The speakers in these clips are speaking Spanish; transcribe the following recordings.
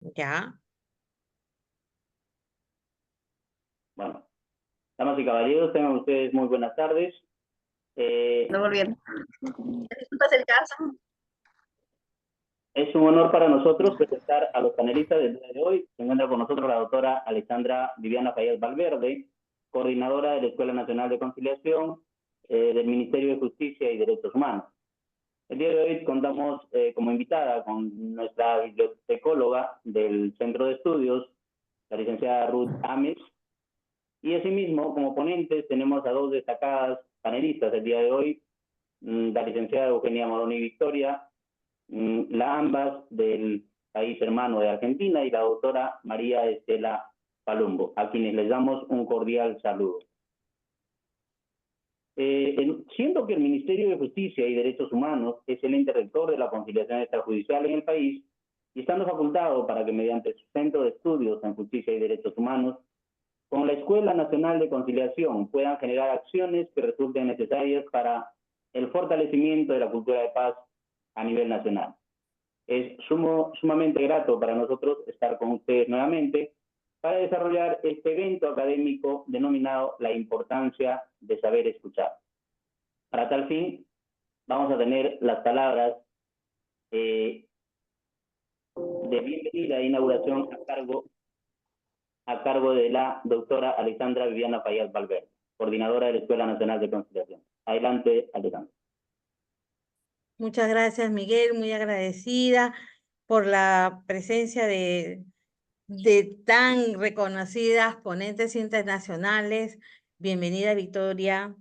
Ya. Bueno, damas y caballeros, tengan ustedes muy buenas tardes. Estoy Eh, volviendo. ¿Disculpas el caso? es un honor para nosotros presentar a los panelistas del día de hoy. Se encuentra con nosotros la doctora Alexandra Viviana Fayad Valverde, coordinadora de la Escuela Nacional de Conciliación del Ministerio de Justicia y Derechos Humanos. El día de hoy contamos como invitada con nuestra bibliotecóloga del Centro de Estudios, la licenciada Ruth Ames, y asimismo como ponentes tenemos a dos destacadas panelistas el día de hoy, la licenciada Eugenia Moroni Victoria, la ambas del país hermano de Argentina, y la doctora María Estela Palumbo, a quienes les damos un cordial saludo. Siendo que el Ministerio de Justicia y Derechos Humanos es el ente rector de la conciliación extrajudicial en el país, y estando facultado para que mediante su Centro de Estudios en Justicia y Derechos Humanos, con la Escuela Nacional de Conciliación puedan generar acciones que resulten necesarias para el fortalecimiento de la cultura de paz a nivel nacional. Es sumamente grato para nosotros estar con ustedes nuevamente para desarrollar este evento académico denominado La importancia de saber escuchar. Para tal fin, vamos a tener las palabras de bienvenida e inauguración a cargo de la doctora Alexandra Viviana Fayad Valverde, coordinadora de la Escuela Nacional de Conciliación. Adelante, Alexandra. Muchas gracias, Miguel, muy agradecida por la presencia de tan reconocidas ponentes internacionales. Bienvenida, Victoria.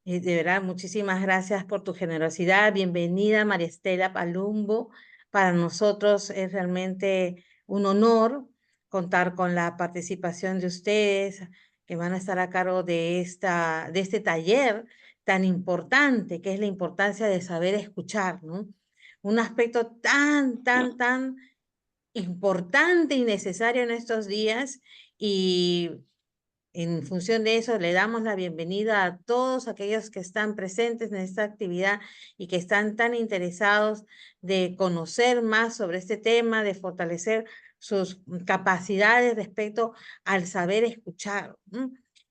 De verdad, muchísimas gracias por tu generosidad. Bienvenida, María Estela Palumbo. Para nosotros es realmente un honor contar con la participación de ustedes que van a estar a cargo de este taller tan importante, que es la importancia de saber escuchar, ¿no? Un aspecto tan importante y necesario en estos días, y en función de eso, le damos la bienvenida a todos aquellos que están presentes en esta actividad y que están tan interesados de conocer más sobre este tema, de fortalecer sus capacidades respecto al saber escuchar.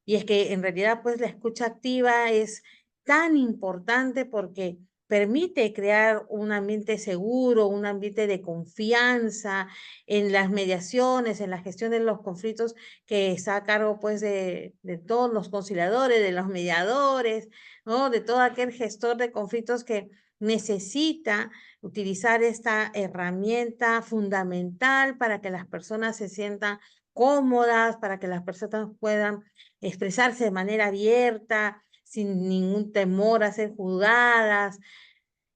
Y es que en realidad, pues la escucha activa es tan importante porque permite crear un ambiente seguro, un ambiente de confianza en las mediaciones, en la gestión de los conflictos, que está a cargo pues de todos los conciliadores, de los mediadores, ¿no? De todo aquel gestor de conflictos que necesita utilizar esta herramienta fundamental para que las personas se sientan cómodas, para que las personas puedan expresarse de manera abierta, sin ningún temor a ser juzgadas.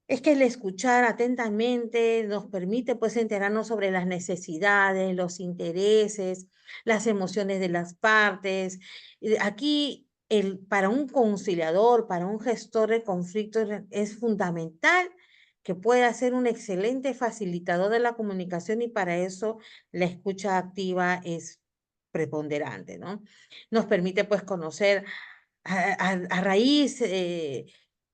Es que el escuchar atentamente nos permite pues enterarnos sobre las necesidades, los intereses, las emociones de las partes. Aquí para un conciliador, para un gestor de conflictos es fundamental que pueda ser un excelente facilitador de la comunicación, y para eso la escucha activa es preponderante, ¿no? Nos permite pues conocer a raíz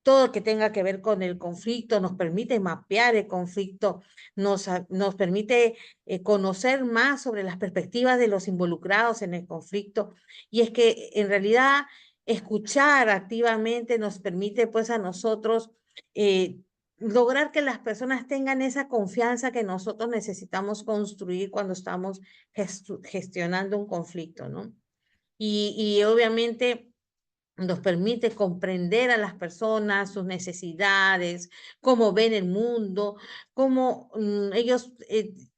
todo lo que tenga que ver con el conflicto, nos permite mapear el conflicto, nos permite conocer más sobre las perspectivas de los involucrados en el conflicto. Y es que en realidad escuchar activamente nos permite pues a nosotros lograr que las personas tengan esa confianza que nosotros necesitamos construir cuando estamos gestionando un conflicto, ¿no? Y obviamente nos permite comprender a las personas, sus necesidades, cómo ven el mundo, cómo ellos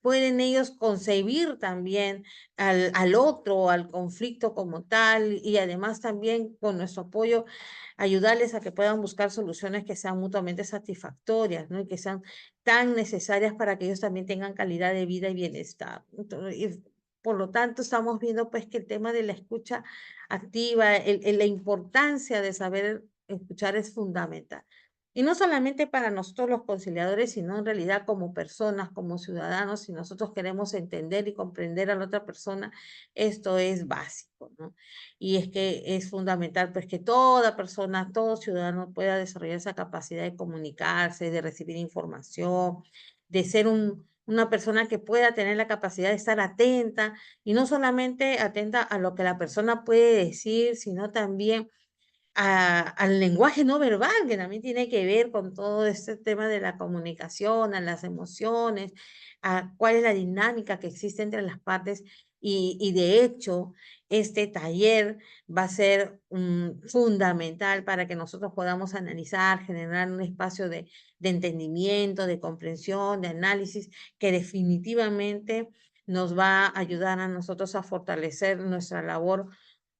pueden ellos concebir también al otro, al conflicto como tal, y además también con nuestro apoyo ayudarles a que puedan buscar soluciones que sean mutuamente satisfactorias, ¿no? Y que sean tan necesarias para que ellos también tengan calidad de vida y bienestar. Entonces, por lo tanto, estamos viendo pues que el tema de la escucha activa, la importancia de saber escuchar es fundamental. Y no solamente para nosotros los conciliadores, sino en realidad como personas, como ciudadanos, si nosotros queremos entender y comprender a la otra persona, esto es básico, ¿no? Y es que es fundamental pues que toda persona, todo ciudadano pueda desarrollar esa capacidad de comunicarse, de recibir información, de ser una persona que pueda tener la capacidad de estar atenta y no solamente atenta a lo que la persona puede decir, sino también al lenguaje no verbal, que también tiene que ver con todo este tema de la comunicación, a las emociones, a cuál es la dinámica que existe entre las partes. Y de hecho, este taller va a ser fundamental para que nosotros podamos analizar, generar un espacio de entendimiento, de comprensión, de análisis, que definitivamente nos va a ayudar a nosotros a fortalecer nuestra labor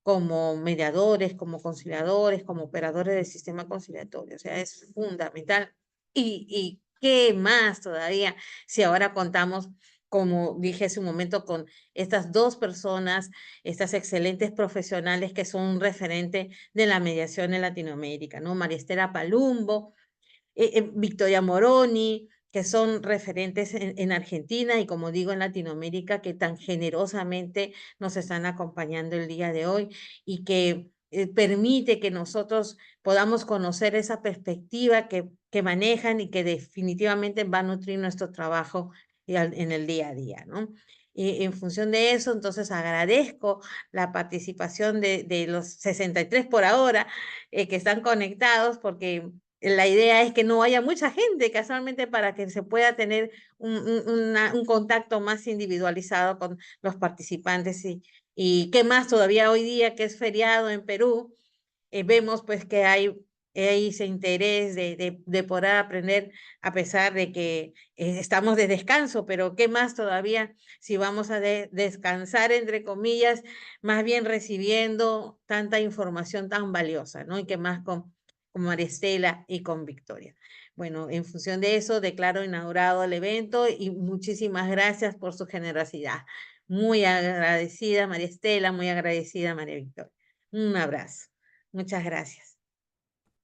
como mediadores, como conciliadores, como operadores del sistema conciliatorio. O sea, es fundamental. Y qué más todavía si ahora contamos, como dije hace un momento, con estas dos personas, estas excelentes profesionales que son un referente de la mediación en Latinoamérica, ¿no? María Estela Palumbo, Victoria Moroni, que son referentes en Argentina y como digo en Latinoamérica, que tan generosamente nos están acompañando el día de hoy y que permite que nosotros podamos conocer esa perspectiva que manejan y que definitivamente va a nutrir nuestro trabajo en el día a día, ¿no? En función de eso, entonces agradezco la participación de los 63 por ahora que están conectados porque la idea es que no haya mucha gente casualmente para que se pueda tener un contacto más individualizado con los participantes y qué más todavía hoy día que es feriado en Perú, vemos pues que hay ese interés de poder aprender a pesar de que estamos de descanso, pero qué más todavía si vamos a descansar entre comillas, más bien recibiendo tanta información tan valiosa, ¿no? Y qué más con María Estela y con Victoria. Bueno, en función de eso, declaro inaugurado el evento y muchísimas gracias por su generosidad. Muy agradecida, María Estela, muy agradecida, María Victoria. Un abrazo. Muchas gracias.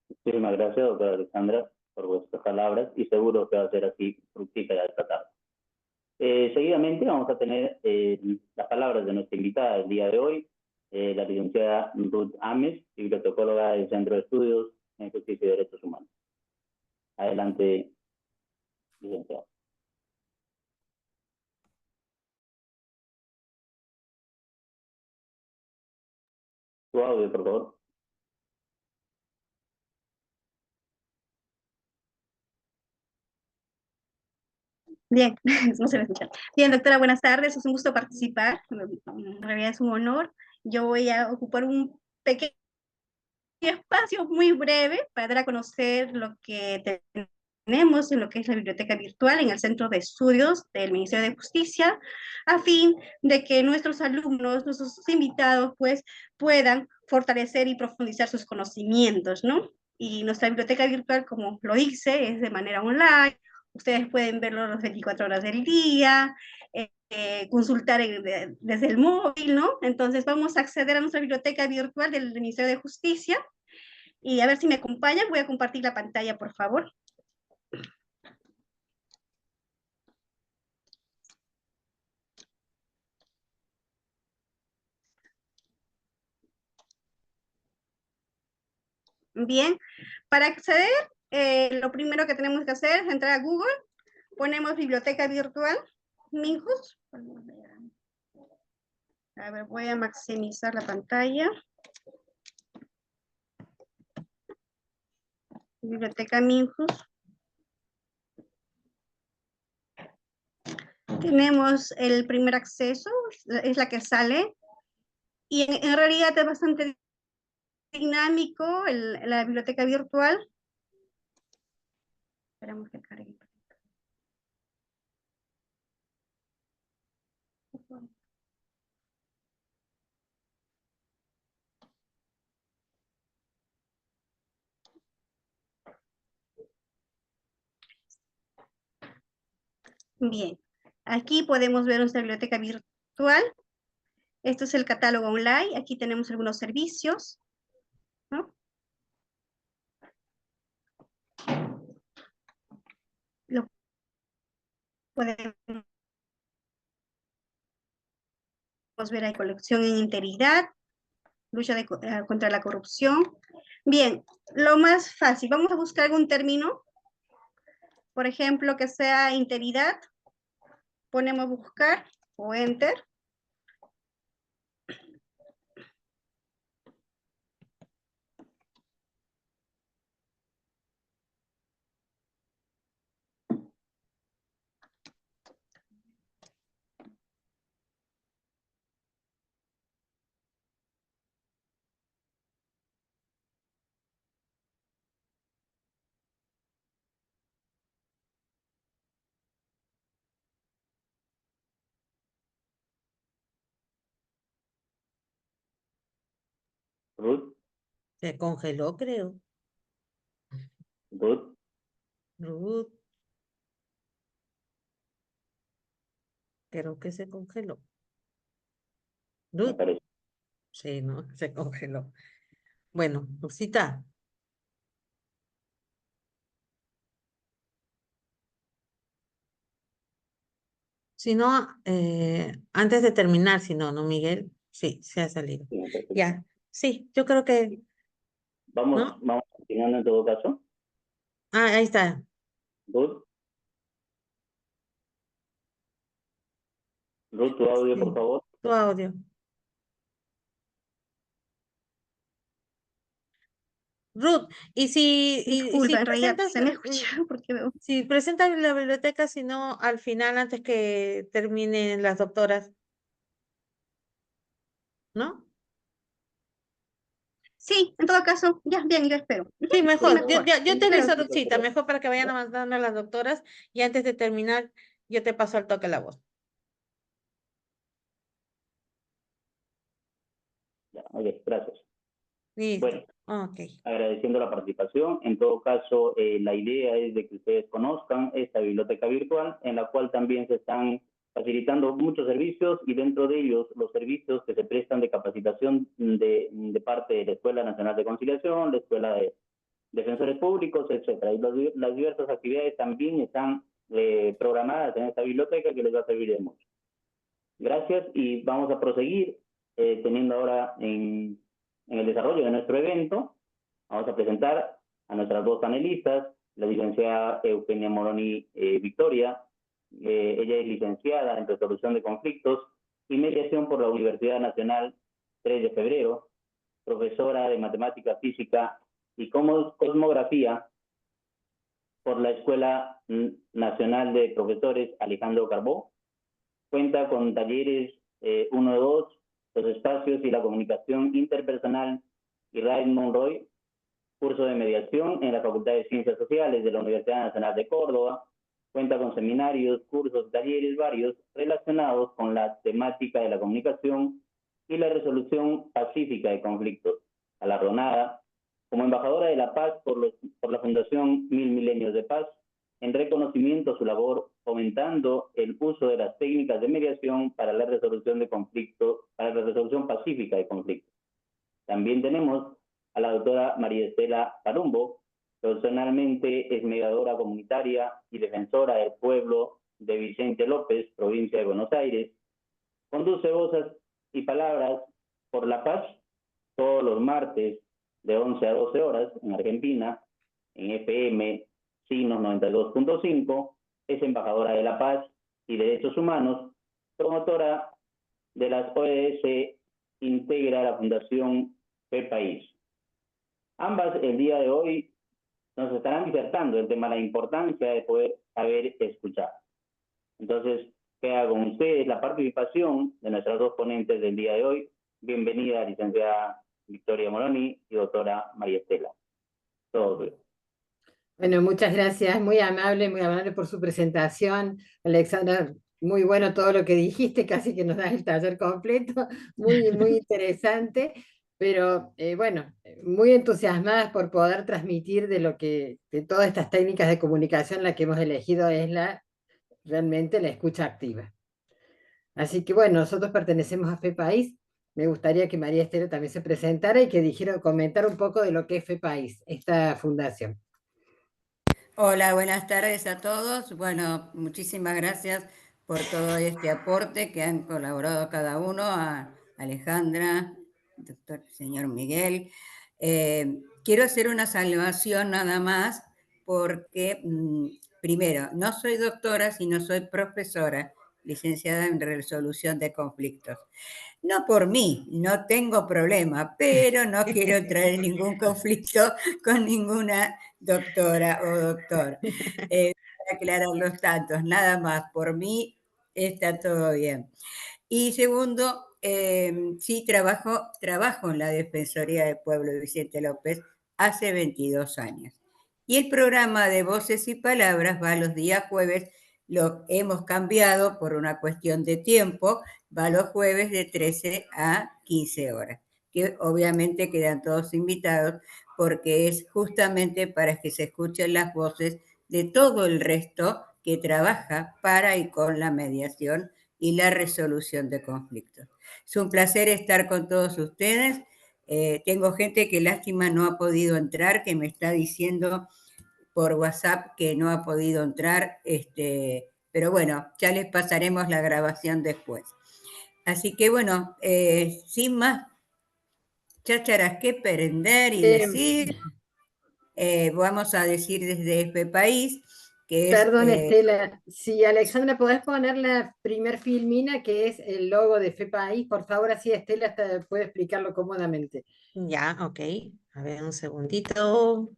Muchísimas gracias, doctora Alexandra, por vuestras palabras y seguro que va a ser así fructífera esta tarde. Seguidamente vamos a tener las palabras de nuestra invitada del día de hoy, la licenciada Ruth Ames, bibliotecóloga del Centro de Estudios en Justicia y Derechos Humanos. Adelante, licenciada. Tu audio, por favor. Bien, no se me escucha. Bien, doctora, buenas tardes. Es un gusto participar. En realidad es un honor. Yo voy a ocupar un pequeño espacio muy breve para dar a conocer lo que tenemos en lo que es la biblioteca virtual en el Centro de Estudios del Ministerio de Justicia, a fin de que nuestros alumnos, nuestros invitados, pues, puedan fortalecer y profundizar sus conocimientos, ¿no? Y nuestra biblioteca virtual, como lo hice, es de manera online. Ustedes pueden verlo las 24 horas del día, consultar desde el móvil, ¿no? Entonces vamos a acceder a nuestra biblioteca virtual del Ministerio de Justicia y a ver si me acompañan. Voy a compartir la pantalla, por favor. Bien, para acceder, lo primero que tenemos que hacer es entrar a Google, ponemos biblioteca virtual, Minjus. A ver, voy a maximizar la pantalla. Biblioteca Minjus. Tenemos el primer acceso, es la que sale, y en realidad es bastante dinámico la biblioteca virtual. Esperamos que cargue. Bien, aquí podemos ver nuestra biblioteca virtual. Esto es el catálogo online. Aquí tenemos algunos servicios, ¿no? Lo podemos ver ahí, colección en integridad, lucha contra la corrupción. Bien, lo más fácil, vamos a buscar algún término, por ejemplo, que sea integridad. ponemos buscar o enter. Ruth, Se congeló, creo. Ruth, Ruth, creo que se congeló. me Ruth, parece. sí, no, se congeló. Bueno, Rosita, si no, antes de terminar, si no, ¿no, Miguel? Sí, se ha salido. Sí, me parece. Ya, sí, yo creo que, Vamos, ¿no? vamos continuando en todo caso. Ah, ahí está, Ruth, Ruth, tu audio, por sí, favor. tu audio. Ruth, y si Disculpa, en realidad presentas, se me escucha porque veo. si presentas la biblioteca, si no, al final, antes que terminen las doctoras, ¿no? Sí, en todo caso, ya, bien, yo espero. Sí, Sí, mejor. Yo, mejor. yo te Espero. aviso, Ruthita, mejor para que vayan avanzando las doctoras y antes de terminar, yo te paso al toque la voz. Ya, ok, gracias. Listo. Bueno, Ok. agradeciendo la participación. En todo caso, la idea es de que ustedes conozcan esta biblioteca virtual, en la cual también se están facilitando muchos servicios y dentro de ellos los servicios que se prestan de capacitación de parte de la Escuela Nacional de Conciliación, la Escuela de Defensores Públicos, etcétera. Y las diversas actividades también están programadas en esta biblioteca que les va a servir de mucho. Gracias y vamos a proseguir teniendo ahora en el desarrollo de nuestro evento. Vamos a presentar a nuestras dos panelistas, la licenciada Eugenia Moroni Victoria. Ella es licenciada en resolución de conflictos y mediación por la Universidad Nacional 3 de Febrero, profesora de matemática, física y cosmografía por la Escuela Nacional de Profesores Alejandro Carbó. Cuenta con talleres 1-2, los espacios y la comunicación interpersonal Israel Monroy, curso de mediación en la Facultad de Ciencias Sociales de la Universidad Nacional de Córdoba. Cuenta con seminarios, cursos, talleres varios relacionados con la temática de la comunicación y la resolución pacífica de conflictos. Galardonada como embajadora de la paz por la Fundación Mil Milenios de Paz, en reconocimiento a su labor fomentando el uso de las técnicas de mediación para la resolución de conflictos, para la resolución pacífica de conflictos. También tenemos a la doctora María Estela Carumbo, personalmente es mediadora comunitaria y defensora del pueblo de Vicente López, provincia de Buenos Aires. Conduce Voces y Palabras por la Paz todos los martes de 11 a 12 horas en Argentina, en FM Signos 92.5, es embajadora de la paz y derechos humanos, promotora de las ODS, integra la Fundación Fe País. Ambas el día de hoy nos estarán disertando el tema de la importancia de poder saber escuchar. Entonces, queda con ustedes la participación de nuestras dos ponentes del día de hoy. Bienvenida, licenciada Victoria Moroni y doctora María Estela. Todo bien. Bueno, muchas gracias, muy amable por su presentación. Alexandra, muy bueno todo lo que dijiste, casi que nos das el taller completo, muy interesante, pero bueno, muy entusiasmadas por poder transmitir de todas estas técnicas de comunicación, la que hemos elegido es realmente la escucha activa. Así que bueno, nosotros pertenecemos a FEPAIS. Me gustaría que María Estela también se presentara y que comentara un poco de lo que es FEPAIS, esta fundación. Hola, buenas tardes a todos. Bueno, muchísimas gracias por todo este aporte que han colaborado cada uno, a Alejandra, doctor señor Miguel. Quiero hacer una salvación nada más porque, primero, no soy doctora, sino soy profesora licenciada en resolución de conflictos. No por mí, no tengo problema, pero no quiero entrar en ningún conflicto con ninguna doctora o doctor. Para aclarar los tantos, nada más, por mí está todo bien. Y segundo, sí trabajo en la Defensoría del Pueblo de Vicente López hace 22 años. Y el programa de Voces y Palabras va los días jueves, lo hemos cambiado por una cuestión de tiempo, va los jueves de 13 a 15 horas, que obviamente quedan todos invitados porque es justamente para que se escuchen las voces de todo el resto que trabaja para y con la mediación y la resolución de conflictos. Es un placer estar con todos ustedes. Tengo gente que lástima no ha podido entrar, que me está diciendo por WhatsApp que no ha podido entrar, pero bueno, ya les pasaremos la grabación después. Así que bueno, sin más chácharas que prender y decir, vamos a decir desde este país que es... Perdón, Estela, si Alexandra podés poner la primer filmina que es el logo de FEPAI, por favor, así Estela hasta puede explicarlo cómodamente. Ya, ok. A ver, un segundito.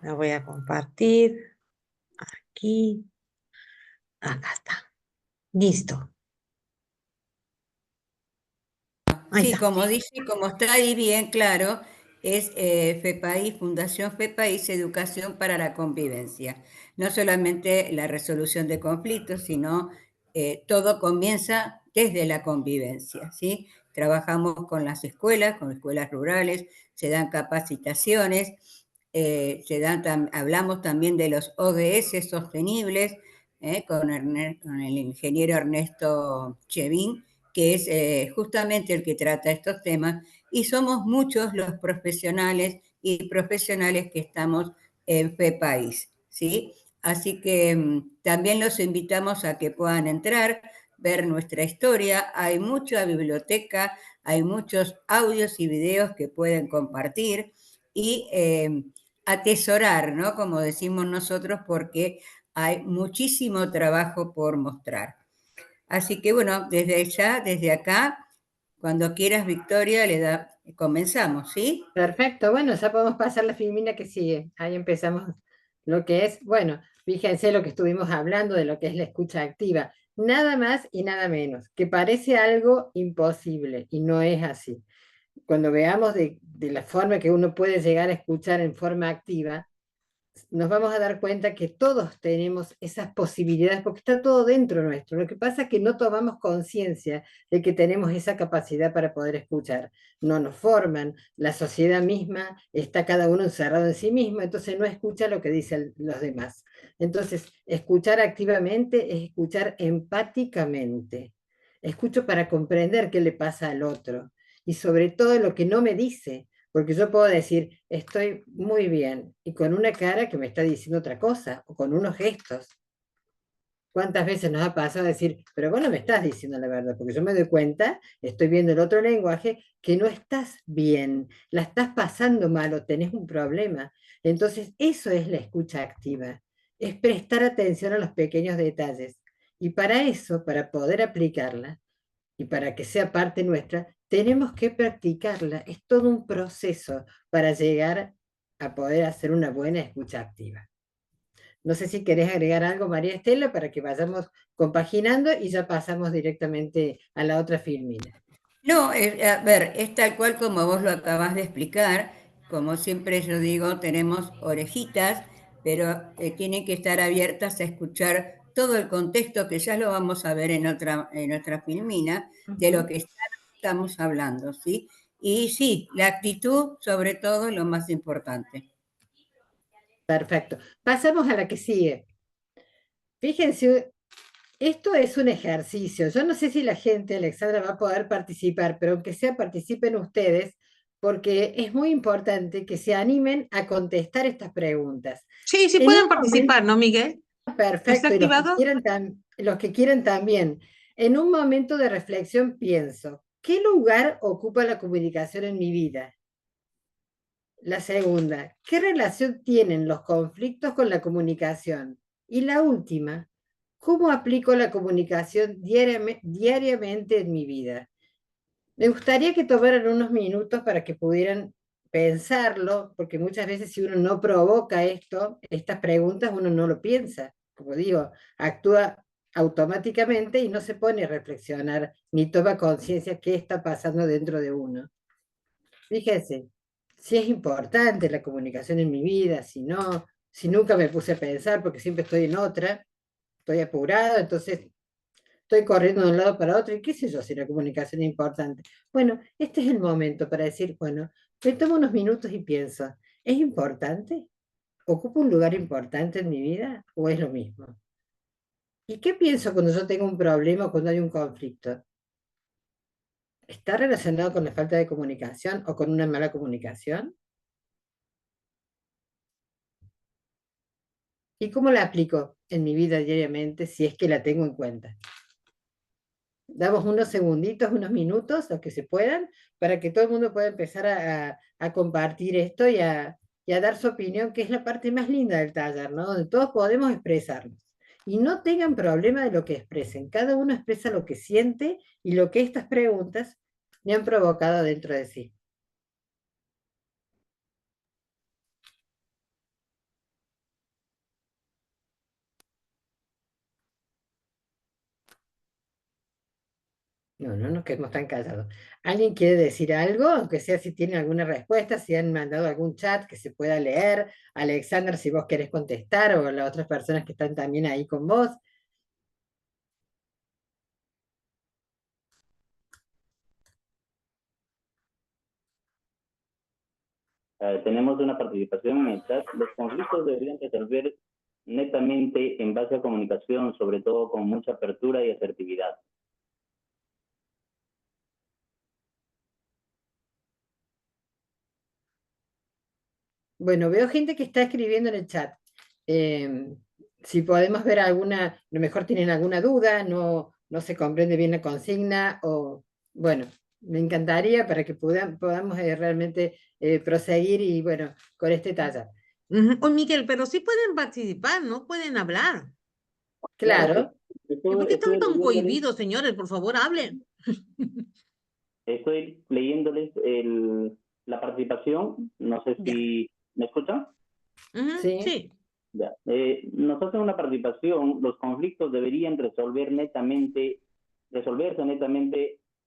La voy a compartir. Aquí. Acá está. Listo. Ahí Sí, está. como dice, como está ahí bien claro, es FEPAI, Fundación FEPAIS, Educación para la Convivencia. No solamente la resolución de conflictos, sino todo comienza desde la convivencia, ¿sí? Trabajamos con las escuelas, con escuelas rurales, se dan capacitaciones, hablamos también de los ODS sostenibles, con el ingeniero Ernesto Chevín, que es justamente el que trata estos temas, y somos muchos los profesionales y profesionales que estamos en FEPAIS, ¿sí? Así que también los invitamos a que puedan entrar, ver nuestra historia, hay mucha biblioteca, hay muchos audios y videos que pueden compartir y atesorar, ¿no? Como decimos nosotros, porque hay muchísimo trabajo por mostrar. Así que bueno, desde ya, desde acá, cuando quieras, Victoria, comenzamos, ¿sí? Perfecto, bueno, ya podemos pasar la filmina que sigue. Ahí empezamos lo que es, bueno, fíjense lo que estuvimos hablando de lo que es la escucha activa. Nada más y nada menos, que parece algo imposible y no es así. Cuando veamos de la forma que uno puede llegar a escuchar en forma activa, nos vamos a dar cuenta que todos tenemos esas posibilidades porque está todo dentro nuestro. Lo que pasa es que no tomamos conciencia de que tenemos esa capacidad para poder escuchar. No nos forman, la sociedad misma está cada uno encerrado en sí mismo, entonces no escucha lo que dicen los demás. Entonces, escuchar activamente es escuchar empáticamente. Escucho para comprender qué le pasa al otro y sobre todo lo que no me dice. Porque yo puedo decir, estoy muy bien, y con una cara que me está diciendo otra cosa, o con unos gestos. ¿Cuántas veces nos ha pasado decir, pero vos no me estás diciendo la verdad? Porque yo me doy cuenta, estoy viendo el otro lenguaje, que no estás bien, la estás pasando mal o tenés un problema. Entonces, eso es la escucha activa, es prestar atención a los pequeños detalles. Y para eso, para poder aplicarla, y para que sea parte nuestra, tenemos que practicarla. Es todo un proceso para llegar a poder hacer una buena escucha activa. No sé si querés agregar algo, María Estela, para que vayamos compaginando y ya pasamos directamente a la otra filmina. No, a ver, es tal cual como vos lo acabás de explicar. Como siempre yo digo, tenemos orejitas, pero tienen que estar abiertas a escuchar todo el contexto, que ya lo vamos a ver en otra filmina, de lo que estamos hablando, ¿sí? Y sí, la actitud, sobre todo, es lo más importante. Perfecto. Pasamos a la que sigue. Fíjense, esto es un ejercicio. Yo no sé si la gente, Alexandra, va a poder participar, pero aunque sea, participen ustedes, porque es muy importante que se animen a contestar estas preguntas. Sí, sí En un pueden participar, momento, ¿no, Miguel? ¿Está perfecto, y activado? los que quieran también. En un momento de reflexión pienso, ¿qué lugar ocupa la comunicación en mi vida? La segunda, ¿qué relación tienen los conflictos con la comunicación? Y la última, ¿cómo aplico la comunicación diariamente en mi vida? Me gustaría que tomaran unos minutos para que pudieran pensarlo, porque muchas veces si uno no provoca estas preguntas, uno no lo piensa. Como digo, actúa automáticamente y no se pone a reflexionar ni toma conciencia qué está pasando dentro de uno. Fíjense, si es importante la comunicación en mi vida, si no, si nunca me puse a pensar porque siempre estoy en otra, estoy apurado, entonces estoy corriendo de un lado para otro y qué sé yo si la comunicación es importante. Bueno, este es el momento para decir, bueno, me tomo unos minutos y pienso, ¿es importante? ¿Ocupa un lugar importante en mi vida o es lo mismo? ¿Y qué pienso cuando yo tengo un problema o cuando hay un conflicto? ¿Está relacionado con la falta de comunicación o con una mala comunicación? ¿Y cómo la aplico en mi vida diariamente si es que la tengo en cuenta? Damos unos segunditos, unos minutos, los que se puedan, para que todo el mundo pueda empezar a compartir esto y a dar su opinión, que es la parte más linda del taller, ¿no? Donde todos podemos expresarnos. Y no tengan problema de lo que expresen. Cada uno expresa lo que siente y lo que estas preguntas le han provocado dentro de sí. No, no nos quedemos tan callados. ¿Alguien quiere decir algo? Aunque sea si tiene alguna respuesta, si han mandado algún chat que se pueda leer. Alexander, si vos querés contestar, o las otras personas que están también ahí con vos. Tenemos una participación en el chat. Los conflictos deberían resolver netamente en base a comunicación, sobre todo con mucha apertura y asertividad. Bueno, veo gente que está escribiendo en el chat. Si podemos ver alguna, a lo mejor tienen alguna duda, no se comprende bien la consigna, o bueno, me encantaría para que podamos realmente proseguir y bueno, con este taller. Oh, Miguel, pero sí pueden participar, no pueden hablar. Claro. ¿Y por qué están tan leyéndoles, cohibidos, señores? Por favor, hablen. estoy leyéndoles la participación. No sé Ya. si me escuchan. Sí. Sí. Ya. Nos hacen una participación. Los conflictos deberían resolverse netamente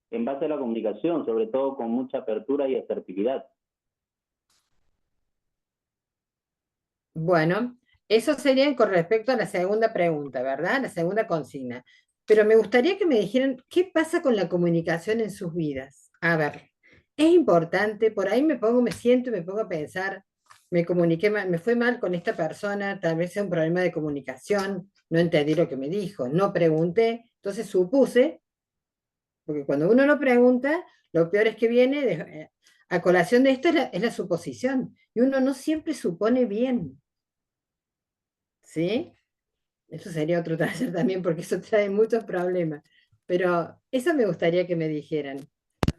en base a la comunicación, sobre todo con mucha apertura y asertividad. Bueno, eso sería con respecto a la segunda pregunta, ¿verdad? La segunda consigna. Pero me gustaría que me dijeran qué pasa con la comunicación en sus vidas. A ver, es importante, por ahí me siento y me pongo a pensar, me comuniqué mal, me fue mal con esta persona, tal vez sea un problema de comunicación, no entendí lo que me dijo, no pregunté, entonces supuse, porque cuando uno no pregunta, lo peor es que viene, a colación de esto es la suposición, y uno no siempre supone bien. ¿Sí? Eso sería otro taller también, porque eso trae muchos problemas. Pero eso me gustaría que me dijeran.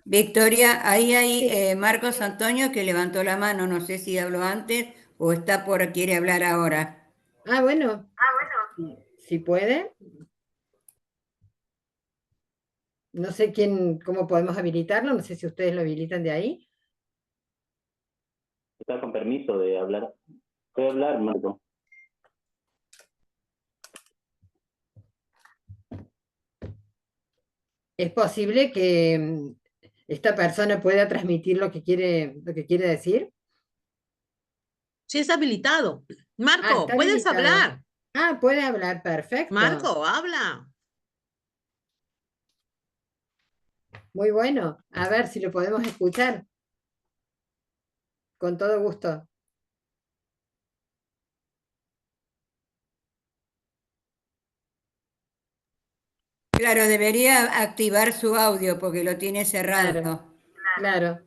Victoria, ahí hay Sí. Marcos Antonio que levantó la mano, no sé si habló antes o quiere hablar ahora. Ah, bueno, si puede. No sé cómo podemos habilitarlo, no sé si ustedes lo habilitan de ahí. Está con permiso de hablar. Puede hablar, Marco. ¿Es posible que esta persona pueda transmitir lo que quiere decir? Sí es habilitado. Ah, Marco, está puedes habilitado. hablar. Ah, puede hablar, perfecto. Marco, habla. Muy bueno. A ver si lo podemos escuchar. Con todo gusto. Claro, debería activar su audio porque lo tiene cerrado. Claro, claro.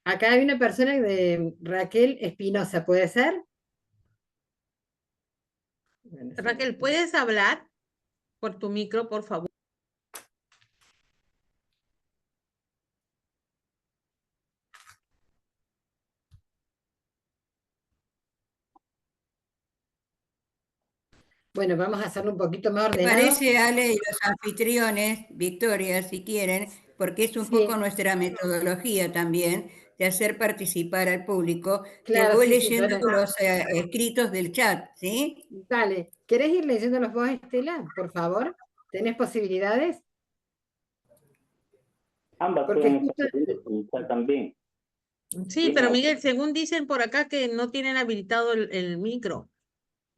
Acá hay una persona de Raquel Espinosa, ¿puede ser? Bueno, Raquel, ¿puedes hablar por tu micro, por favor? Bueno, vamos a hacerlo un poquito más ¿Te ordenado. parece, Ale, y los anfitriones, Victoria, si quieren? Porque es un Sí, poco nuestra metodología también de hacer participar al público. Te claro, voy sí, sí, leyendo los escritos del chat, ¿sí? dale. ¿Querés ir leyéndolos vos, Estela? Por favor. ¿Tenés posibilidades? Ambas Porque pueden estar justo, leyendo, el chat también. Sí, Dime, pero Miguel, según dicen por acá que no tienen habilitado el micro.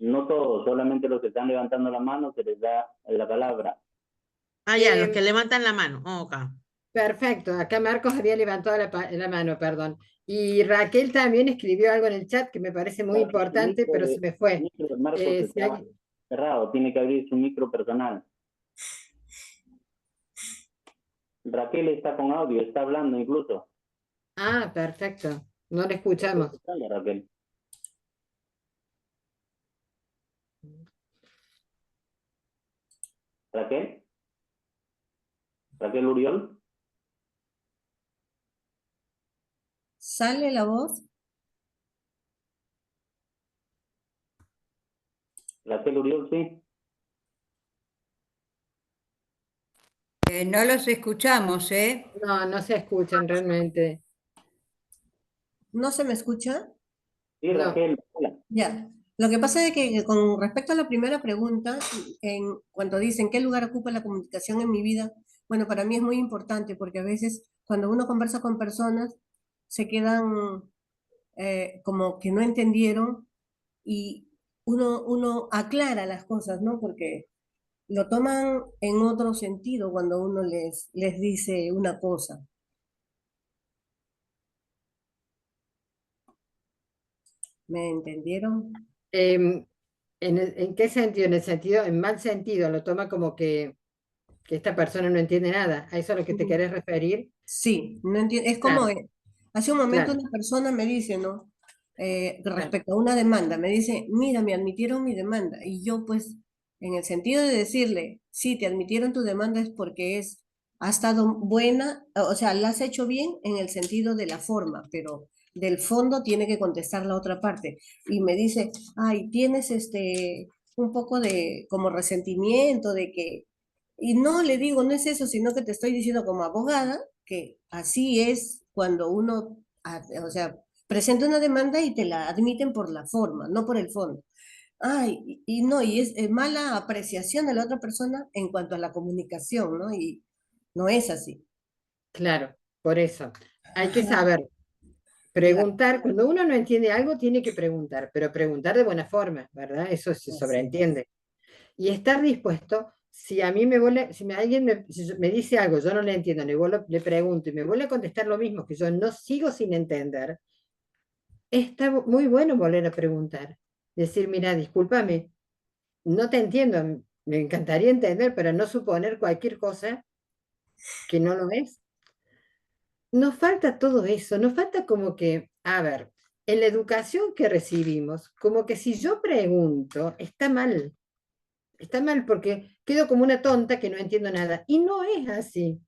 no todos, solamente los que están levantando la mano se les da la palabra. Ah, ya, los que levantan la mano. Oh, ok. perfecto, acá Marcos había levantado la mano, perdón. Y Raquel también escribió algo en el chat que me parece muy Claro, importante, pero se me el fue. micro de Marcos Si está cerrado, tiene que abrir su micro personal. Raquel está con audio, está hablando incluso. Ah, perfecto. No la Está escuchamos. escuchando, Raquel. Raquel, Raquel Uriol, ¿Sale la voz? Raquel Uriol, sí. No los escuchamos, ¿eh? No, no se escuchan realmente. ¿No se me escucha? Sí, No. Raquel, hola. Ya. Lo que pasa es que con respecto a la primera pregunta, cuando dicen qué lugar ocupa la comunicación en mi vida, bueno, para mí es muy importante porque a veces cuando uno conversa con personas se quedan como que no entendieron y uno aclara las cosas, ¿no? Porque lo toman en otro sentido cuando uno les dice una cosa. ¿Me entendieron? Em, ¿En qué sentido? En el sentido, en mal sentido, lo toma como que esta persona no entiende nada. ¿A eso es a lo que te Ujú. querés referir? Sí, no entiendo. Es como, Claro, hace un momento claro, una persona me dice, ¿no? claro. Respecto a una demanda, me dice, mira, me admitieron mi demanda. Y yo, pues, en el sentido de decirle, sí, te admitieron tu demanda es porque ha estado buena, o sea, la has hecho bien en el sentido de la forma, pero del fondo tiene que contestar la otra parte. Y me dice, ay, tienes un poco de como resentimiento de que y no le digo, no es eso, sino que te estoy diciendo como abogada que así es cuando uno, o sea, presenta una demanda y te la admiten por la forma, no por el fondo. Ay, y no, y es mala apreciación de la otra persona en cuanto a la comunicación, ¿no? Y no es así. Claro, por eso. Hay que Ajá, saber claro, preguntar. Cuando uno no entiende algo, tiene que preguntar, pero preguntar de buena forma, ¿verdad? Eso se así es. sobreentiende. Y estar dispuesto, si a mí me vuelve, si me, alguien me, si yo- me dice algo, yo no le entiendo, le pregunto y me vuelve a contestar lo mismo que yo no sigo sin entender, está muy bueno volver a preguntar. Decir, mira, discúlpame, no te entiendo, me encantaría entender, pero no suponer cualquier cosa que no lo es. Nos falta todo eso, nos falta como que, a ver, en la educación que recibimos, como que si yo pregunto, está mal porque quedo como una tonta que no entiendo nada. Y no es así.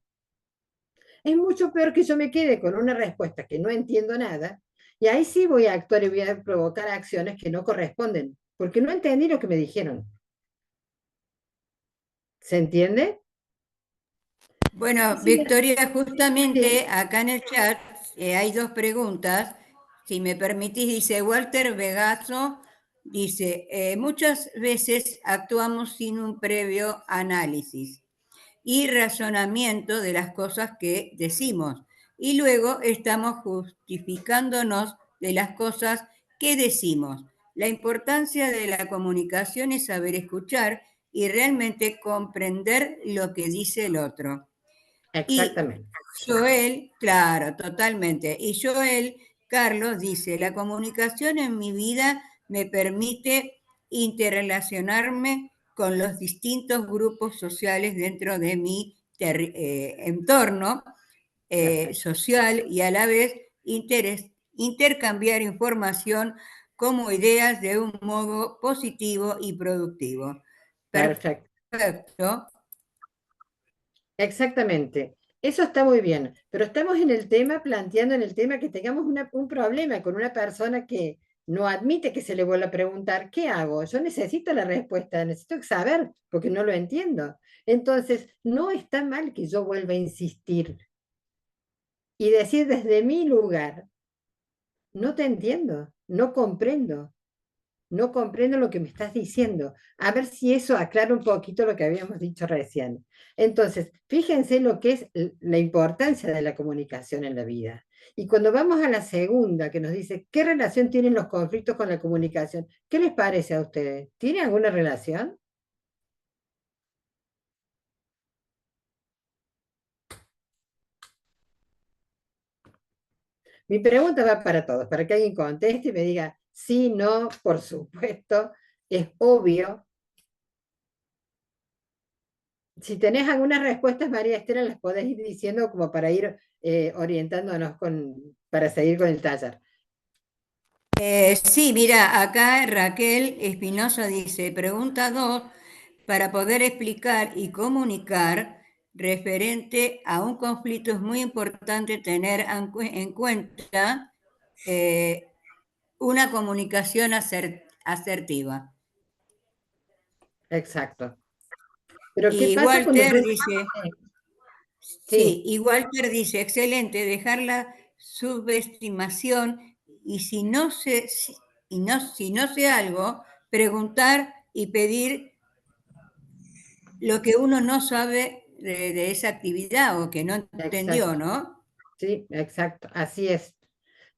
Es mucho peor que yo me quede con una respuesta que no entiendo nada, y ahí sí voy a actuar y voy a provocar acciones que no corresponden, porque no entendí lo que me dijeron. ¿Se entiende? Bueno, Sí, Victoria, sí. justamente acá en el chat hay dos preguntas. Si me permitís, dice Walter Vegaso, dice, muchas veces actuamos sin un previo análisis y razonamiento de las cosas que decimos y luego estamos justificándonos de las cosas que decimos. La importancia de la comunicación es saber escuchar y realmente comprender lo que dice el otro. Y Exactamente. Joel, claro, totalmente. Y Joel, Carlos dice, la comunicación en mi vida me permite interrelacionarme con los distintos grupos sociales dentro de mi entorno Perfecto. social y a la vez intercambiar información como ideas de un modo positivo y productivo. Perfecto. Perfecto. Exactamente. Eso está muy bien, pero estamos en el tema, planteando en el tema que tengamos un problema con una persona no admite que se le vuelva a preguntar, ¿qué hago? Yo necesito la respuesta, necesito saber, porque no lo entiendo. Entonces, no está mal que yo vuelva a insistir y decir desde mi lugar, no te entiendo, no comprendo lo que me estás diciendo. A ver si eso aclara un poquito lo que habíamos dicho recién. Entonces, fíjense lo que es la importancia de la comunicación en la vida. Y cuando vamos a la segunda, que nos dice, ¿qué relación tienen los conflictos con la comunicación? ¿Qué les parece a ustedes? ¿Tiene alguna relación? Mi pregunta va para todos, para que alguien conteste y me diga, sí, no, por supuesto, es obvio. Si tenés algunas respuestas, María Estela, las podés ir diciendo como para ir orientándonos para seguir con el taller. Sí, mira, acá Raquel Espinosa dice, pregunta 2, para poder explicar y comunicar referente a un conflicto es muy importante tener en cuenta una comunicación asertiva. Exacto. Pero ¿qué Y pasa cuando Walter yo... dice, Sí, y Walter dice, excelente, dejar la subestimación y si no sé algo, preguntar y pedir lo que uno no sabe de esa actividad o que no entendió, exacto. ¿no? Sí, exacto. Así es.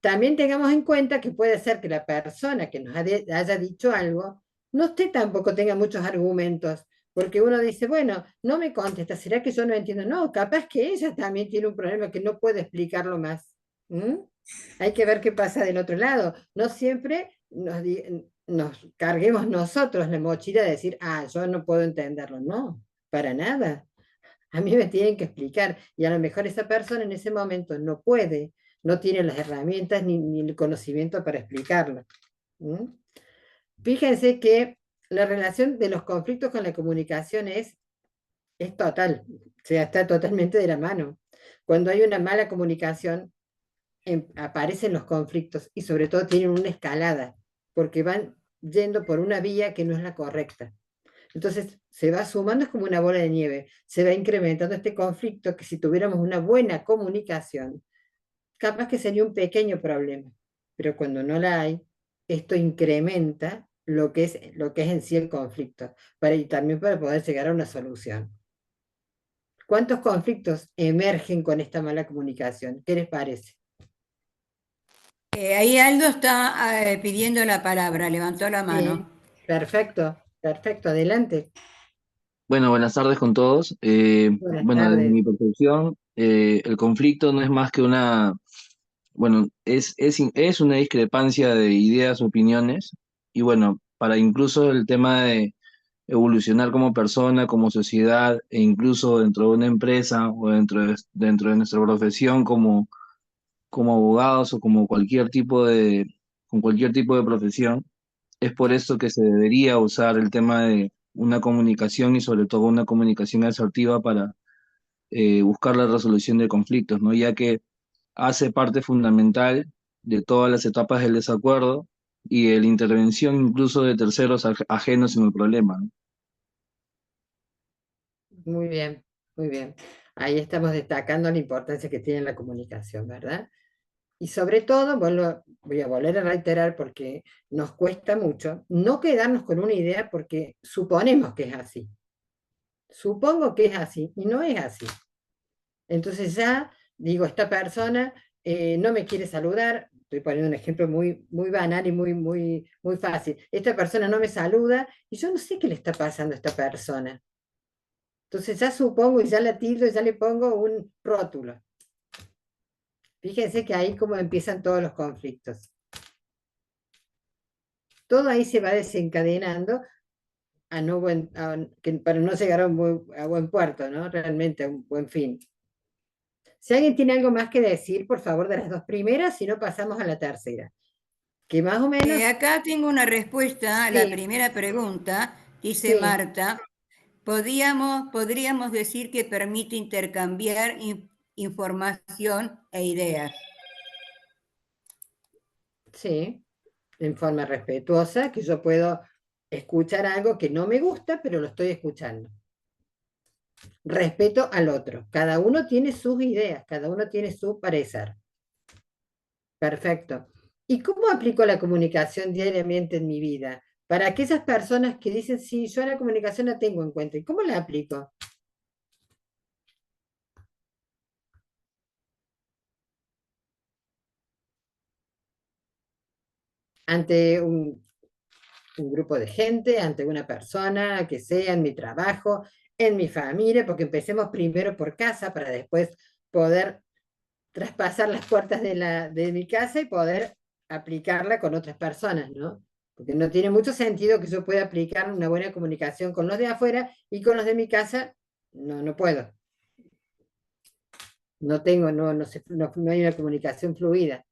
También tengamos en cuenta que puede ser que la persona que nos haya dicho algo no esté tampoco tenga muchos argumentos, porque uno dice, bueno, no me contesta, ¿será que yo no entiendo? No, capaz que ella también tiene un problema que no puede explicarlo más. ¿Mm? Hay que ver qué pasa del otro lado. No siempre nos carguemos nosotros la mochila de decir, ah, yo no puedo entenderlo. No, para nada. A mí me tienen que explicar y a lo mejor esa persona en ese momento no puede, no tiene las herramientas ni el conocimiento para explicarlo. ¿Mm? Fíjense que la relación de los conflictos con la comunicación es total, o sea, está totalmente de la mano. Cuando hay una mala comunicación, aparecen los conflictos y sobre todo tienen una escalada, porque van yendo por una vía que no es la correcta. Entonces se va sumando, es como una bola de nieve, se va incrementando este conflicto que si tuviéramos una buena comunicación, capaz que sería un pequeño problema, pero cuando no la hay, esto incrementa lo que es en sí el conflicto, y también para poder llegar a una solución. ¿Cuántos conflictos emergen con esta mala comunicación? ¿Qué les parece? Ahí Aldo está pidiendo la palabra, levantó la mano. Sí, perfecto, perfecto, adelante. Bueno, buenas tardes con todos. Buenas Bueno, desde tardes. mi percepción, el conflicto no es más que bueno, es una discrepancia de ideas, opiniones, y bueno, para incluso el tema de evolucionar como persona, como sociedad, e incluso dentro de una empresa o dentro de nuestra profesión como abogados o con cualquier tipo de profesión. Es por esto que se debería usar el tema de una comunicación y sobre todo una comunicación asertiva para buscar la resolución de conflictos, ¿no? Ya que hace parte fundamental de todas las etapas del desacuerdo y de la intervención incluso de terceros ajenos en el problema, ¿no? Muy bien, muy bien. Ahí estamos destacando la importancia que tiene la comunicación, ¿verdad? Y sobre todo, voy a volver a reiterar porque nos cuesta mucho no quedarnos con una idea porque suponemos que es así. Supongo que es así y no es así. Entonces ya digo, esta persona no me quiere saludar, estoy poniendo un ejemplo muy, muy banal y muy fácil. Esta persona no me saluda y yo no sé qué le está pasando a esta persona. Entonces ya supongo y ya la tildo y ya le pongo un rótulo. Fíjense que ahí como empiezan todos los conflictos. Todo ahí se va desencadenando para no llegar a buen puerto, ¿no? Realmente a un buen fin. Si alguien tiene algo más que decir, por favor, de las dos primeras, si no pasamos a la tercera. Que más o menos, Acá tengo una respuesta a la sí, primera pregunta, dice sí, Marta. Podríamos decir que permite intercambiar información e ideas. sí, en forma respetuosa, que yo puedo escuchar algo que no me gusta, pero lo estoy escuchando. Respeto al otro. Cada uno tiene sus ideas, cada uno tiene su parecer. Perfecto. ¿Y cómo aplico la comunicación diariamente en mi vida? Para aquellas personas que dicen, sí, yo la comunicación la tengo en cuenta. ¿Y cómo la aplico? Ante un grupo de gente, ante una persona, que sea en mi trabajo, en mi familia, porque empecemos primero por casa para después poder traspasar las puertas de mi casa y poder aplicarla con otras personas, ¿no? Porque no tiene mucho sentido que yo pueda aplicar una buena comunicación con los de afuera y con los de mi casa no puedo. No tengo, no hay una comunicación fluida.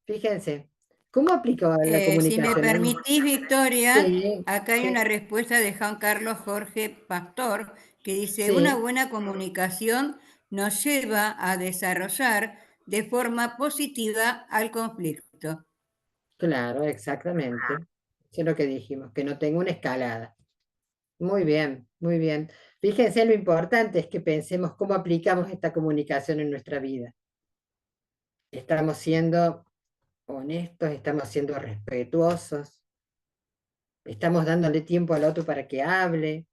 Fíjense, ¿cómo aplico la Si me comunicación? permitís, Victoria, Sí, acá hay sí, una respuesta de Juan Carlos Jorge Pastor que dice, una sí, buena comunicación nos lleva a desarrollar de forma positiva al conflicto. claro, exactamente. Eso es lo que dijimos, que no tengo una escalada. Muy bien, muy bien. Fíjense, lo importante es que pensemos cómo aplicamos esta comunicación en nuestra vida. ¿Estamos siendo honestos? ¿Estamos siendo respetuosos? ¿Estamos dándole tiempo al otro para que hable?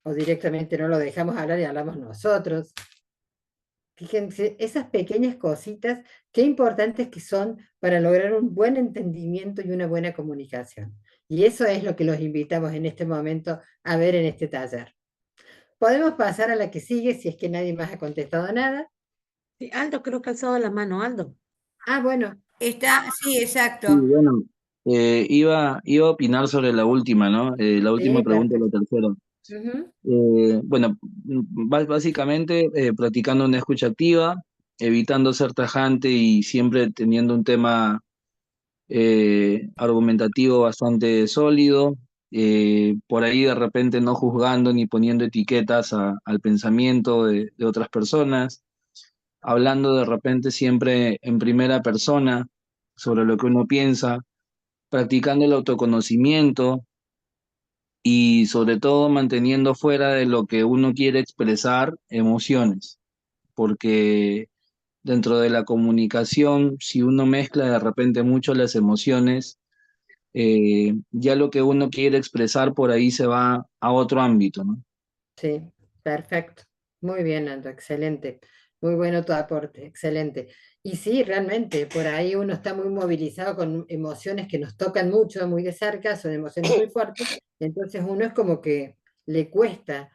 ¿O directamente no lo dejamos hablar y hablamos nosotros? Fíjense, esas pequeñas cositas, qué importantes que son para lograr un buen entendimiento y una buena comunicación. Y eso es lo que los invitamos en este momento a ver en este taller. Podemos pasar a la que sigue si es que nadie más ha contestado nada. Sí, Aldo, creo que ha alzado la mano, Aldo. Ah, bueno. Está, sí, Sí, exacto. bueno, iba a opinar sobre la última, ¿no? La última Sí, pregunta, la perfecto. tercera. Ujú. Bueno, básicamente practicando una escucha activa, evitando ser tajante y siempre teniendo un tema argumentativo bastante sólido, por ahí de repente no juzgando ni poniendo etiquetas al pensamiento de otras personas, hablando de repente siempre en primera persona sobre lo que uno piensa, practicando el autoconocimiento y sobre todo manteniendo fuera de lo que uno quiere expresar emociones, porque dentro de la comunicación, si uno mezcla de repente mucho las emociones, ya lo que uno quiere expresar por ahí se va a otro ámbito, ¿no? Sí, perfecto. Muy bien, Nando, excelente. Muy bueno tu aporte, excelente. Y sí, realmente, por ahí uno está muy movilizado con emociones que nos tocan mucho, muy de cerca, son emociones muy fuertes, entonces uno es como que le cuesta